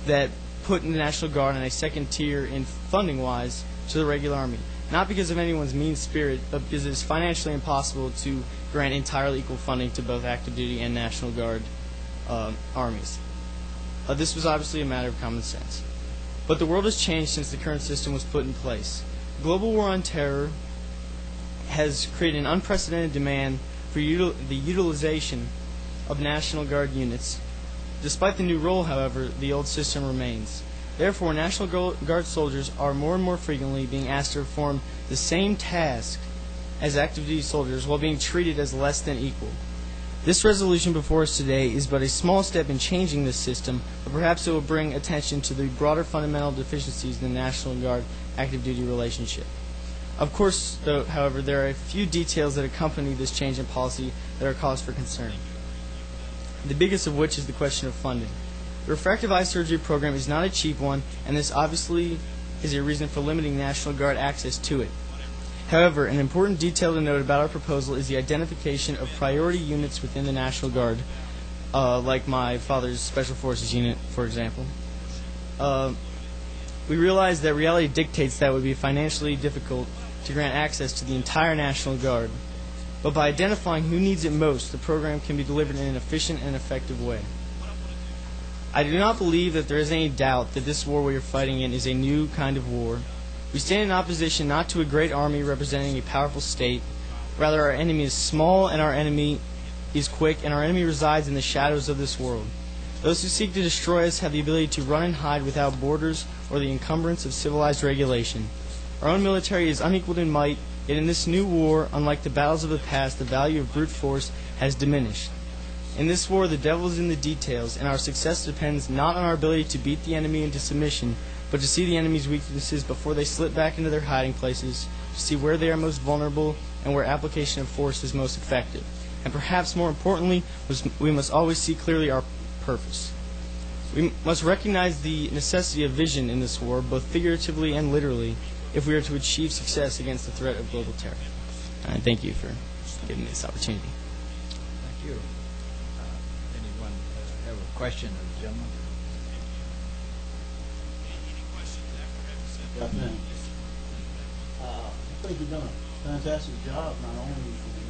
that put the National Guard on a second tier in funding-wise to the regular Army. Not because of anyone's mean spirit, but because it is financially impossible to grant entirely equal funding to both active duty and National Guard armies. This was obviously a matter of common sense. But the world has changed since the current system was put in place. Global war on terror has created an unprecedented demand for the utilization of National Guard units. Despite the new role, however, the old system remains. Therefore, National Guard soldiers are more and more frequently being asked to perform the same task as active duty soldiers while being treated as less than equal. This resolution before us today is but a small step in changing this system, but perhaps it will bring attention to the broader fundamental deficiencies in the National Guard active duty relationship. Of course, though, however, there are a few details that accompany this change in policy that are cause for concern. The biggest of which is the question of funding. The refractive eye surgery program is not a cheap one, and this obviously is a reason for limiting National Guard access to it. However, an important detail to note about our proposal is the identification of priority units within the National Guard, like my father's Special Forces unit, for example. We realize that reality dictates that it would be financially difficult to grant access to the entire National Guard, but by identifying who needs it most, the program can be delivered in an efficient and effective way. I do not believe that there is any doubt that this war we are fighting in is a new kind of war. We stand in opposition not to a great army representing a powerful state. Rather, our enemy is small and our enemy is quick, and our enemy resides in the shadows of this world. Those who seek to destroy us have the ability to run and hide without borders or the encumbrance of civilized regulation. Our own military is unequaled in might, yet in this new war, unlike the battles of the past, the value of brute force has diminished. In this war, the devil is in the details, and our success depends not on our ability to beat the enemy into submission, but to see the enemy's weaknesses before they slip back into their hiding places, to see where they are most vulnerable and where application of force is most effective. And perhaps more importantly, we must always see clearly our purpose. We must recognize the necessity of vision in this war, both figuratively and literally, if we are to achieve success against the threat of global terror. And thank you for giving me this opportunity. Thank you. Anyone have a question of the gentleman? Good afternoon. I think you've done a fantastic job, not only with you've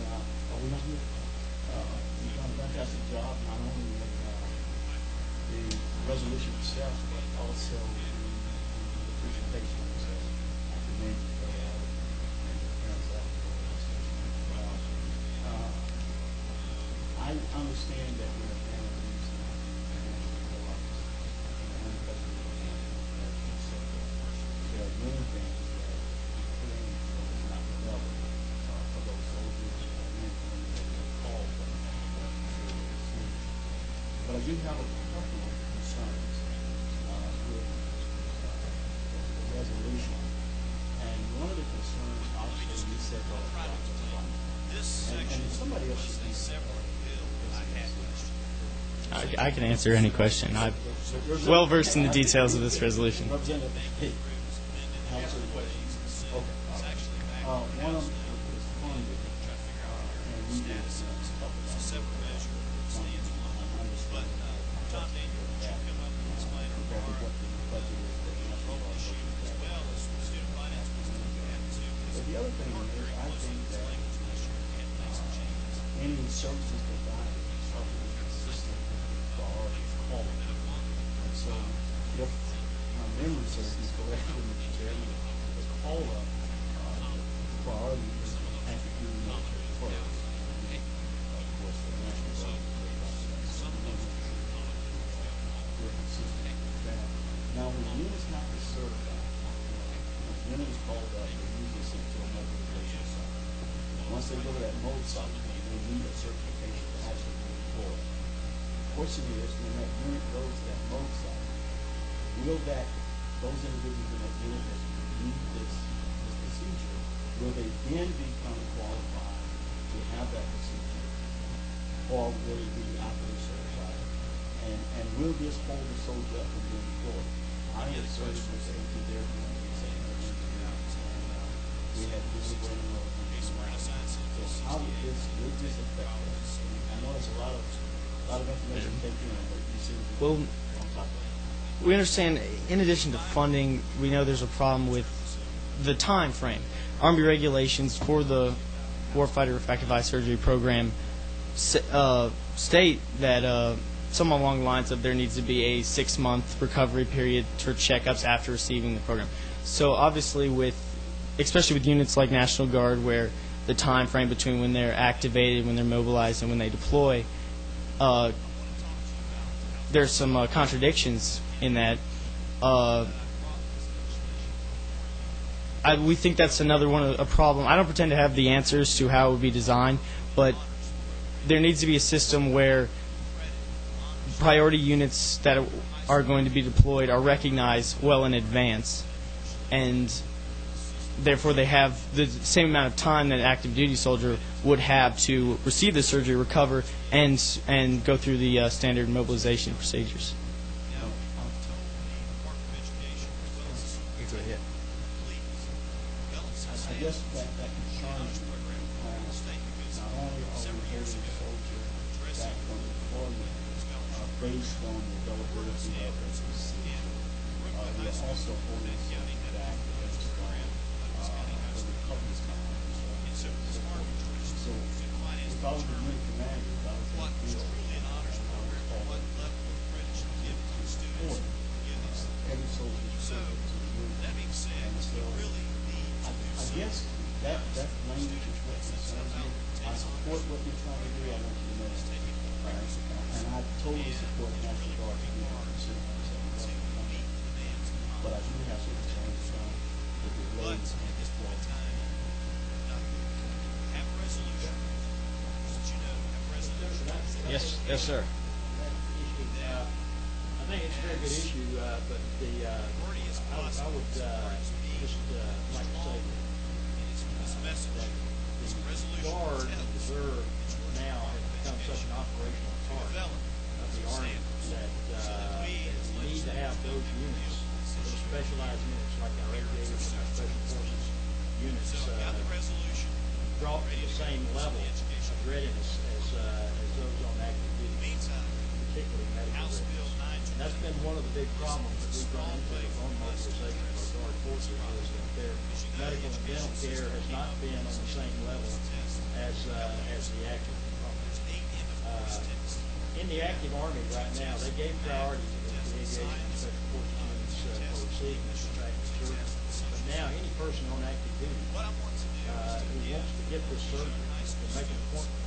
done a fantastic job not only with the resolution itself, but also the presentation itself. I commend you for that and your parents out there. I understand that we're a fan of these there are many things that you put in that is not relevant for those soldiers or men when they call them. But I do have a couple of concerns with the resolution. And one of the concerns, obviously, you said about funding. And somebody else should be I can answer any question. I'm well versed in the details of this resolution. Representative, hey, answer the question. Okay. One of them is funded, and we did talk about several measures. But the other thing is, I think that any services provided are really consistent with the priorities called. And so, if my memory serves me correctly, Mr. Chairman, the call-up priority is active duty military first. Of course, the National Guard we're consistent with that. Now, when the unit's not certified, when the unit is called up, they're usually sent to a mobilization site. Once they go to that mode site, they need a certification to actually be deployed. The question is, when that unit goes to that mode site, will those individuals in that unit that need this procedure, will they then become qualified to have that procedure, or will it be operator certified? And will this hold the soldier up from being deployed? I am certain for safety there. We had deliberating over so how would this affect us? I know it's a lot of information to take in, but you see Well, on top of it. we understand, in addition to funding, we know there's a problem with the time frame. Army regulations for the warfighter refractive eye surgery program state that somewhat along the lines of there needs to be a 6-month recovery period for checkups after receiving the program. So obviously, especially with units like National Guard, where the time frame between when they're activated, when they're mobilized, and when they deploy, there's some contradictions in that. We think that's another a problem. I don't pretend to have the answers to how it would be designed, but there needs to be a system where priority units that are going to be deployed are recognized well in advance, and therefore they have the same amount of time that an active duty soldier would have to receive the surgery, recover, and go through the standard mobilization procedures. I guess that concerns me. Not only are we holding soldiers back from deployment based on the availability of their procedure, we are also holding soldiers back based on the recovery time. So if I was the unit commander, if I was in the field, I was called to support every soldier's to the unit. And so I guess that language is what concerns me. I support what you're trying to do. I want you to know that. And I totally support National Guard being considered. But I do have some concerns about the delays and deployment. Yes, sir. I think it's a very good issue, but I would just like to say that the Guard and Reserve now has become such an operational part of the Army that we need to have those units, those specialized units like our aviators and our special forces units, brought to the same level of readiness as those on active duty, particularly medical readiness. And that's been one of the big problems that we've run into on mobilization of our Guard forces is that their medical and dental care has not been on the same level as the active component. In the active Army right now, they gave priority to the aviation and special forces units for receiving this tracking surgery. But now any person on active duty who wants to get this surgery can make an appointment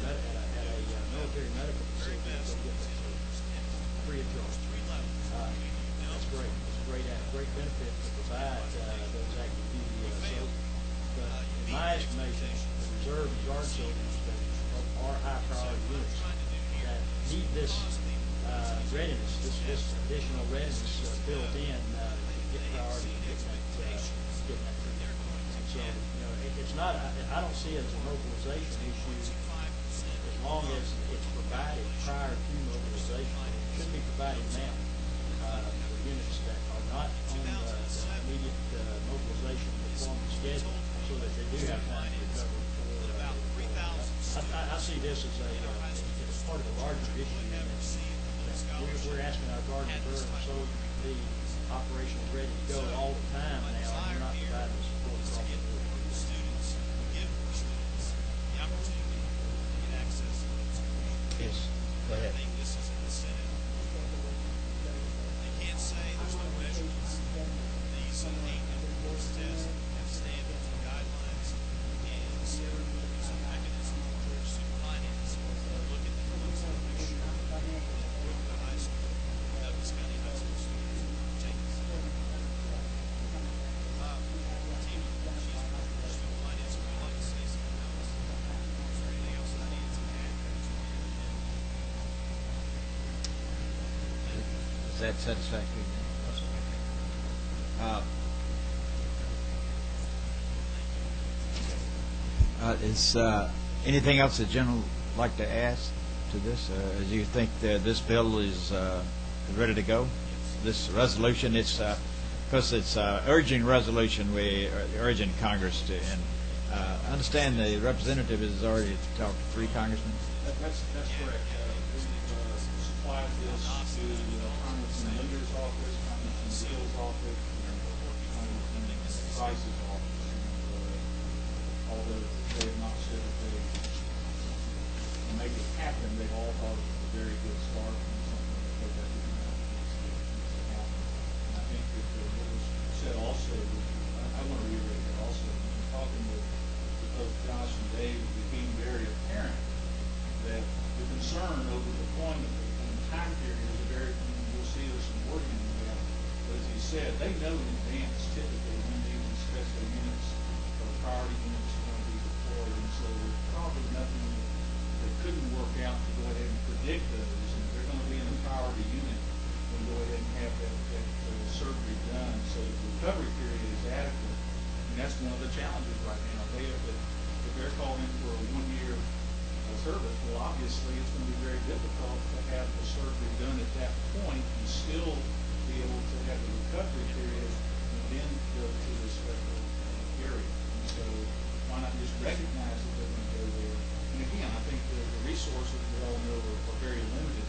at a military medical facility and go get that surgery free of charge. That's great. It's a great benefit to provide those active duty soldiers. But in my estimation, the reserve and guard soldiers that are high priority units that need this readiness, this additional readiness built in to get priority and get that treatment. And so, it's not. I don't see it as a mobilization issue as long as it's provided prior to mobilization. It should be provided now for units that are not on the immediate mobilization deployment schedule, so that they do have time to recover before. I see this as it's part of a larger issue that we're asking our Guard and Reserve soldiers to be operational ready to go all the time now, and we're not providing the support across the board. Yes, go ahead. Is that satisfactory? Is anything else the general would like to ask to this? Do you think that this bill is ready to go? This resolution, it's because it's urging resolution. We are urging Congress to, and I understand the representative has already talked to 3 congressmen. That's correct. We've supplied this to Congressman Linder's office, Congressman Steele's office, and Congressman Price's office. Although they have not said that they can make it happen, they've all thought it was a very good start and something that they definitely needs to happen. And I think that what was said also, I want to reiterate that also, in talking with the of Josh and Dave, it became very apparent that the concern over deployment and the time period is a very, you'll see there's some wording in that, but as he said, they know in advance typically when these special units or priority units are going to be deployed, and so there's probably nothing that couldn't work out to go ahead and predict those, and if they're going to be in a priority unit, then go ahead and have that surgery done so that the recovery period is adequate. And that's one of the challenges right now. If they're called in for a 1-year service, well, obviously it's going to be very difficult to have the surgery done at that point and still be able to have the recovery period and then go to the special area. And so why not just recognize that they're going to go there? And again, I think the resources we all know are very limited.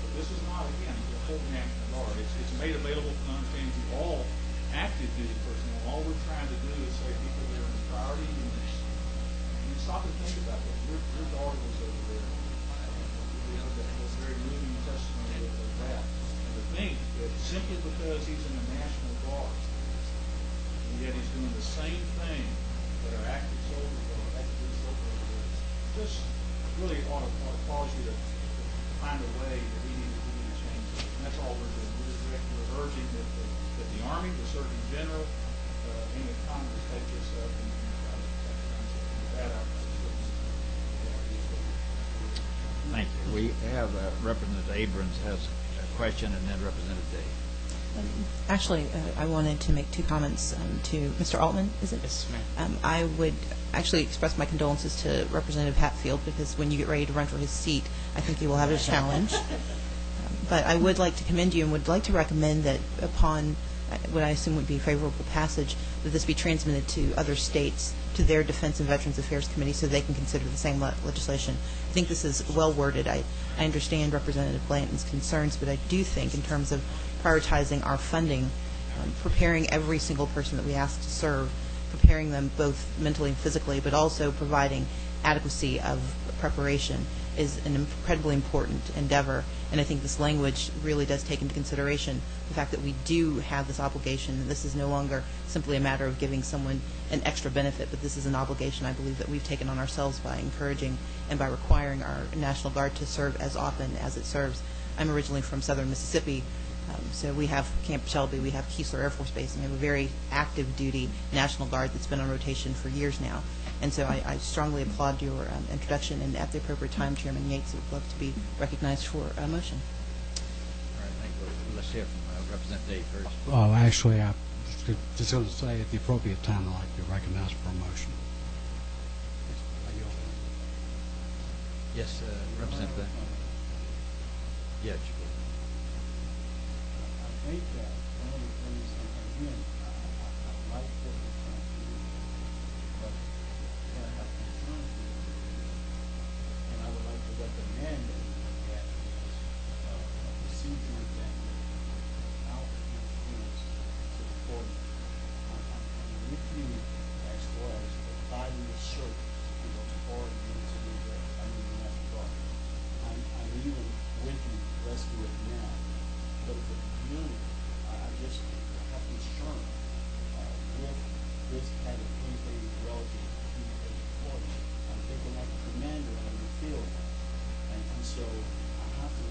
But this is not, again, the whole National Guard. It's made available for understanding to all active duty personnel. All we're trying to do is say people that are in priority units. And stop and think about that. Your guard was over there. We heard that was very moving testimony of that. And to think that simply because he's in the National Guard, and yet he's doing the same thing that our active soldiers are, active duty soldiers are, just really ought to cause you to find a way that we need to change it. And that's all we're doing. We're urging that the Army, the Surgeon General, and the Congress take this up and try to with that out. Thank you. We have Representative Abrams has a question, and then Representative Day. Actually, I wanted to make two comments to Mr. Altman, is it? Yes, ma'am. I would actually express my condolences to Representative Hatfield, because when you get ready to run for his seat, I think you will have a challenge. But I would like to commend you and would like to recommend that upon what I assume would be a favorable passage, that this be transmitted to other states, to their Defense and Veterans Affairs Committee, so they can consider the same legislation. I think this is well worded. I understand Representative Blanton's concerns, but I do think in terms of prioritizing our funding, preparing every single person that we ask to serve, preparing them both mentally and physically, but also providing adequacy of preparation is an incredibly important endeavor. And I think this language really does take into consideration the fact that we do have this obligation. This is no longer simply a matter of giving someone an extra benefit, but this is an obligation, I believe, that we've taken on ourselves by encouraging and by requiring our National Guard to serve as often as it serves. I'm originally from southern Mississippi, so we have Camp Shelby, we have Keesler Air Force Base, and we have a very active duty National Guard that's been on rotation for years now. And so I strongly applaud your introduction, and at the appropriate time, Chairman Yates would love to be recognized for a motion. All right, thank you. Let's hear from Representative Day first. Well, actually, I'm just going to say at the appropriate time, I'd like to be recognized for a motion. Yes, Representative. Yeah, I think that one of the things, again, I like what we're trying to do, but what I have concerns with, and I would like to recommend that we look at is a procedure that without interference to the court. I'm with you as far as the 5-year search to go forward into the National Guard. I'm even with you, let's do it now. But at the beginning, I just have concern with this kind of anything relative to a deployment. I'm thinking like a commander on the field, and so I have to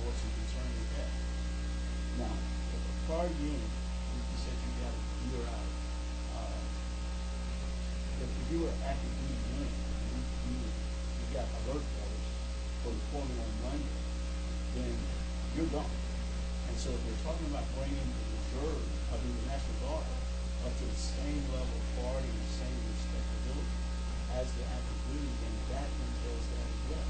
voice some concern with that. Now, if a prior unit, you said you got a year out. If you were active duty unit, you got alert orders for deployment on Monday, then you're gone. And so if we're talking about bringing the reserve, the National Guard up to the same level of authority and the same respectability as the active duty, then that entails that as well.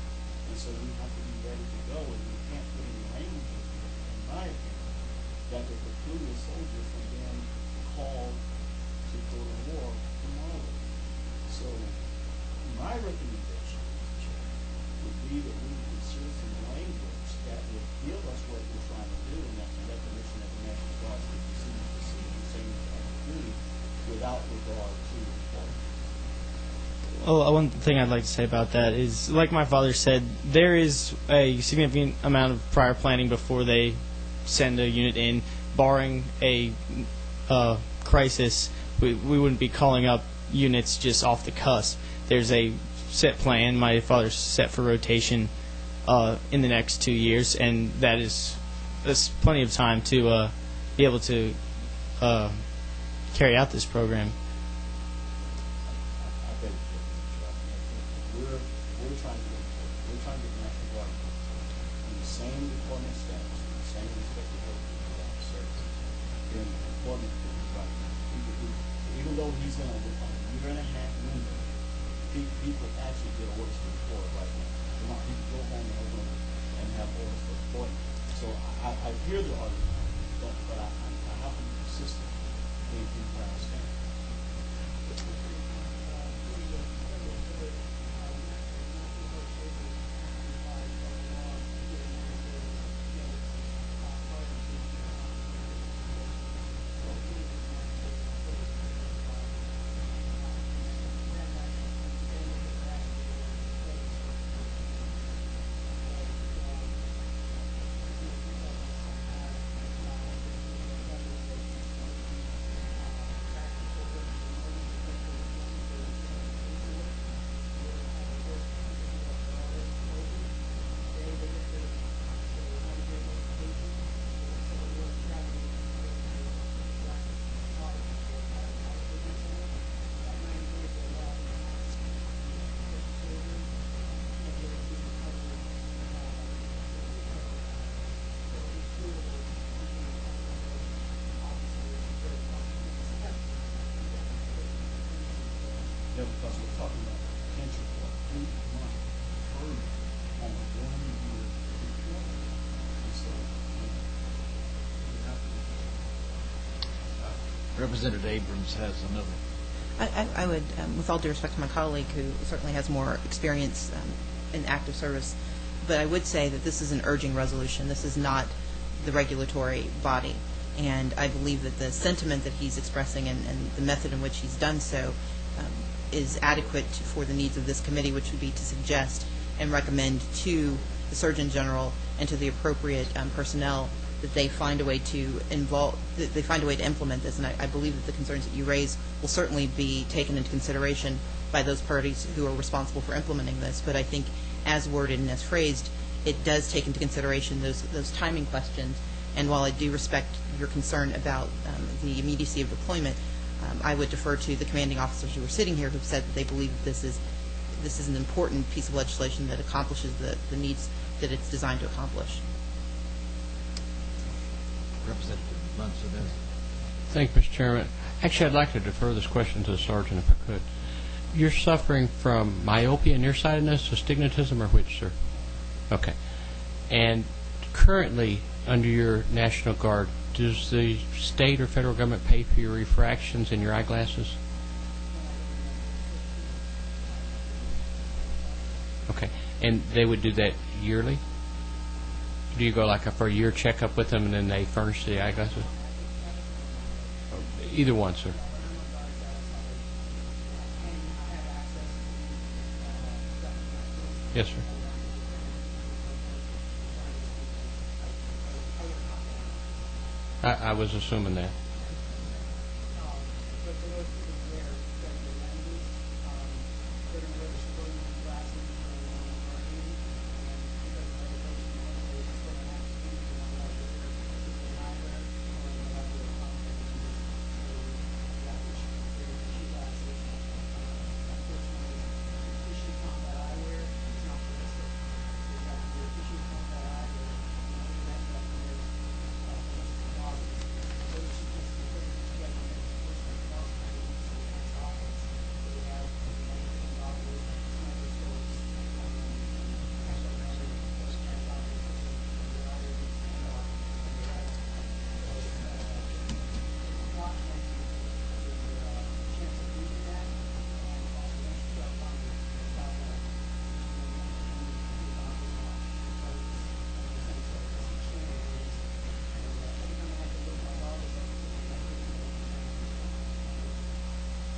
And so we have to be ready to go, and we can't put any language in my opinion, that would preclude a soldier from being called to go to war tomorrow. So my recommendation, Mr. Chair, would be that we would consider some language that would give us what we're trying to do, and that's a recognition of the National Guard's procedure, same as active duty, without regard to deployment. Well, one thing I'd like to say about that is, like my father said, there is a significant amount of prior planning before they send a unit in. Barring a crisis, we wouldn't be calling up units just off the cusp. There's a set plan. My father's set for rotation in the next 2 years, and that's plenty of time to be able to carry out this program. I beg you, we're trying to get National Guard in the same deployment status, the same respectability of our services. In employment, people who, even though he's in a year and a half window, people actually get orders to deploy right now. They want people to go home and open up and have orders for deployment. So I hear the argument, but I have to be consistent in where I stand. Yeah, because we're talking about potential for 8-month further on a 1-year deployment. And so, we have to Representative Abrams has another. I would, with all due respect to my colleague, who certainly has more experience in active service, but I would say that this is an urging resolution. This is not the regulatory body. And I believe that the sentiment that he's expressing and the method in which he's done so is adequate for the needs of this committee, which would be to suggest and recommend to the Surgeon General and to the appropriate personnel that they find a way to implement this. And I believe that the concerns that you raise will certainly be taken into consideration by those parties who are responsible for implementing this. But I think, as worded and as phrased, it does take into consideration those timing questions. And while I do respect your concern about the immediacy of deployment, I would defer to the commanding officers who are sitting here who have said that they believe that this is an important piece of legislation that accomplishes the needs that it's designed to accomplish. Representative Munson. Thank you, Mr. Chairman. Actually, I'd like to defer this question to the Sergeant if I could. You're suffering from myopia, nearsightedness, astigmatism, or which, sir? Okay. And currently, under your National Guard, does the state or federal government pay for your refractions and your eyeglasses? Okay. And they would do that yearly? Do you go like for a year checkup with them and then they furnish the eyeglasses? Either one, sir. Yes, sir. I was assuming that.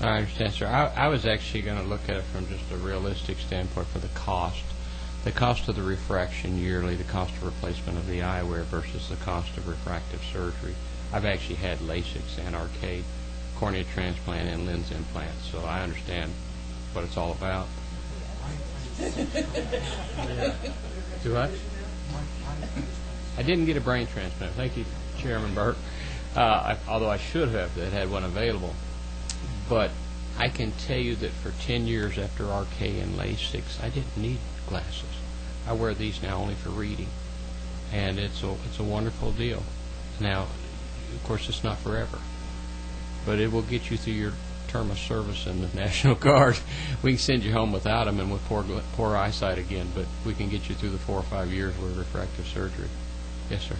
I understand, sir. I was actually going to look at it from just a realistic standpoint for the cost of the refraction yearly, the cost of replacement of the eyewear versus the cost of refractive surgery. I've actually had LASIK and Arcade cornea transplant and lens implants. So I understand what it's all about. Do I? I didn't get a brain transplant. Thank you, Chairman Burke. Although I should have had one available. But I can tell you that for 10 years after RK and LASIK, I didn't need glasses. I wear these now only for reading, and it's a wonderful deal. Now, of course, it's not forever, but it will get you through your term of service in the National Guard. We can send you home without them and with poor eyesight again, but we can get you through the 4 or 5 years with refractive surgery. Yes, sir.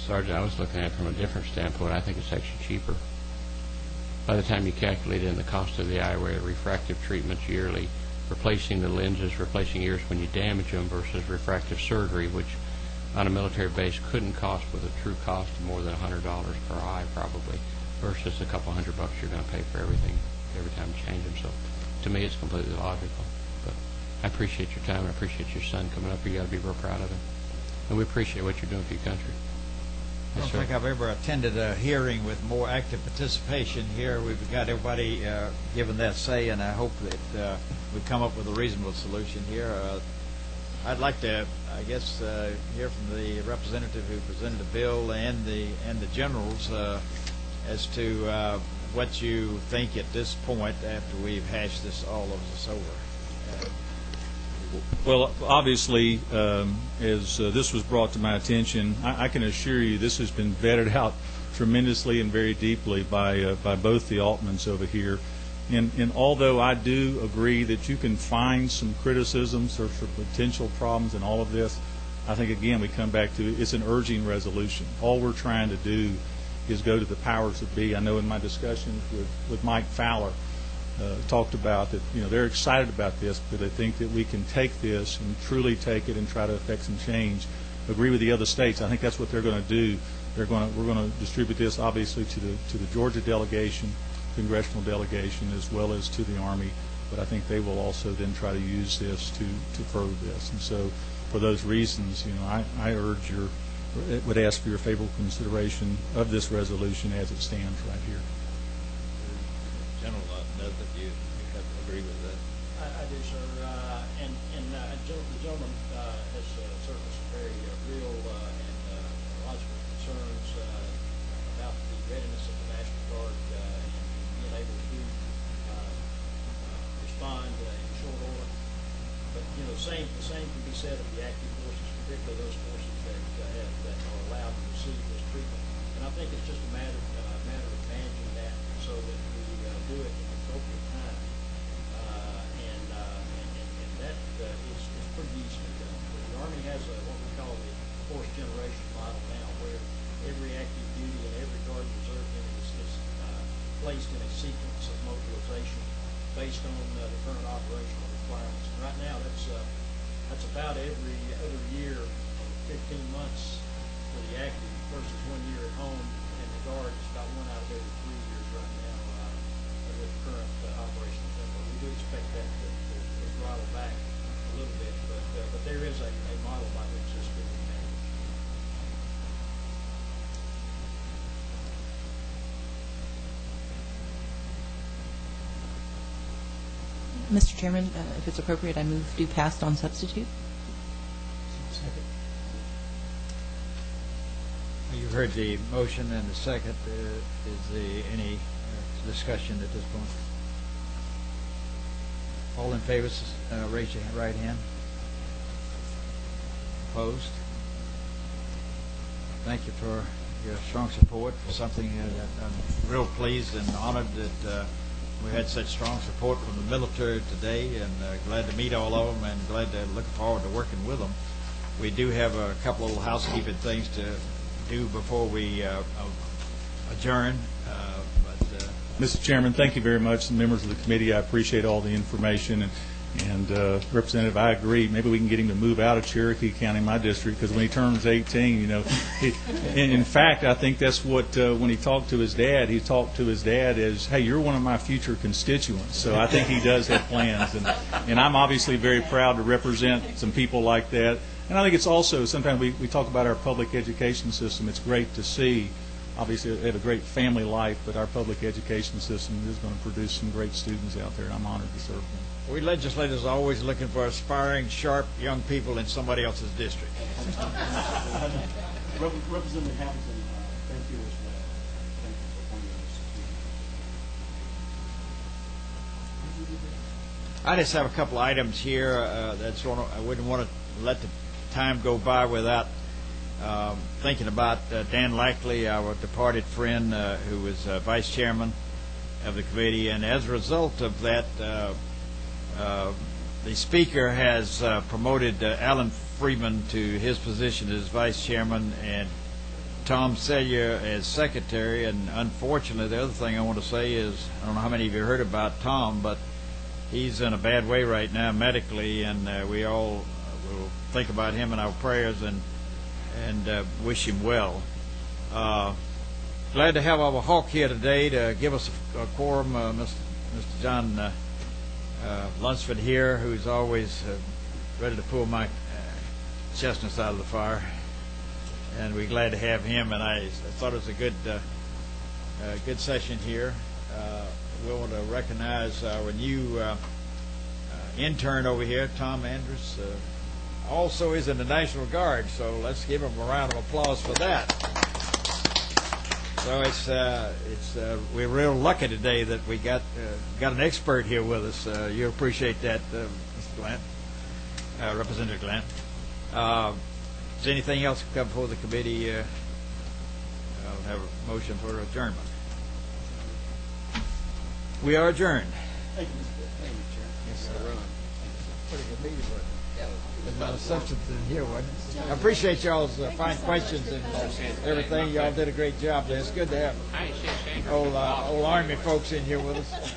Sergeant, I was looking at it from a different standpoint. I think it's actually cheaper. By the time you calculate in the cost of the eyewear, refractive treatments yearly, replacing the lenses, replacing ears when you damage them versus refractive surgery, which on a military base couldn't cost with a true cost of more than $100 per eye probably, versus a couple $100 you're going to pay for everything every time you change them. So to me it's completely logical. But I appreciate your time. I appreciate your son coming up here. You got to be real proud of him. And we appreciate what you're doing for your country. I don't think I've ever attended a hearing with more active participation here. We've got everybody given that say, and I hope that we come up with a reasonable solution here. I'd like to, I guess, hear from the representative who presented the bill and the generals as to what you think at this point after we've hashed all of this over. Well, obviously, as this was brought to my attention, I can assure you this has been vetted out tremendously and very deeply by both the Altmans over here. And although I do agree that you can find some criticisms or some potential problems in all of this, I think, again, we come back to it's an urging resolution. All we're trying to do is go to the powers that be. I know in my discussions with Mike Fowler, talked about that, they're excited about this, but they think that we can take this and truly take it and try to affect some change. Agree with the other states. I think that's what they're going to do. We're going to distribute this obviously to the Georgia delegation, congressional delegation, as well as to the Army. But I think they will also then try to use this to further this. And so, for those reasons, I would ask for your favorable consideration of this resolution as it stands right here. General, that you have to agree with that. I do, sir. And the gentleman has certainly some very real and logical concerns about the readiness of the National Guard and being able to respond in short order. But the same can be said of the active forces, particularly those forces that are allowed to receive this treatment. And I think it's just a matter of managing that so that we do it in appropriate time, and that is pretty easy to do. The Army has what we call the force generation model now, where every active duty and every Guard Reserve unit is placed in a sequence of mobilization based on the current operational requirements. And right now, that's about every other year, 15 months for the active versus 1 year at home, and the Guard is about 1 out of every 3 years right now. With the current operational tempo, we do expect that to throttle back a little bit, but there is a model by which this could be managed. Mr. Chairman, if it's appropriate, I move do passed on substitute. Second. You've heard the motion and the second. Is there any discussion at this point? All in favor, raise your right hand. Opposed? Thank you for your strong support for something that I'm real pleased and honored that we had such strong support from the military today, and glad to meet all of them and glad to look forward to working with them. We do have a couple of housekeeping things to do before we adjourn. Mr. Chairman, thank you very much, and members of the committee. I appreciate all the information. And Representative, I agree. Maybe we can get him to move out of Cherokee County, my district, because when he turns 18, you know, in fact, I think that's what when he talked to his dad as, hey, you're one of my future constituents. So I think he does have plans, and I'm obviously very proud to represent some people like that. And I think it's also, sometimes we talk about our public education system. It's great to see. Obviously, they have a great family life, but our public education system is going to produce some great students out there, and I'm honored to serve them. We legislators are always looking for aspiring, sharp young people in somebody else's district. Representative Hamilton, thank you as well. Thank you for pointing us. I just have a couple of items here I wouldn't want to let the time go by without thinking about Dan Lackley, our departed friend, who was vice chairman of the committee, and as a result of that, the Speaker has promoted Alan Freeman to his position as Vice Chairman and Tom Sellier as Secretary. And unfortunately, the other thing I want to say is, I don't know how many of you heard about Tom, but he's in a bad way right now medically, and we all will think about him in our prayers and wish him well. Glad to have our Hawk here today to give us a quorum, Mr. John Lunsford here, who's always ready to pull my chestnuts out of the fire, and we're glad to have him. And I thought it was a good session here. We want to recognize our new intern over here, Tom Andrews. Also is in the National Guard, so let's give him a round of applause for that. So we're real lucky today that we got an expert here with us. You appreciate that, Mr. Glant, Representative Glant. Is anything else come before the committee? I'll have a motion for adjournment. We are adjourned. Thank you, Chair. Yes, sir. Pretty good meeting, wasn't it? There's not a substance in here, wasn't it? I appreciate y'all's fine questions and everything. Y'all did a great job there. It's good to have old Army folks in here with us.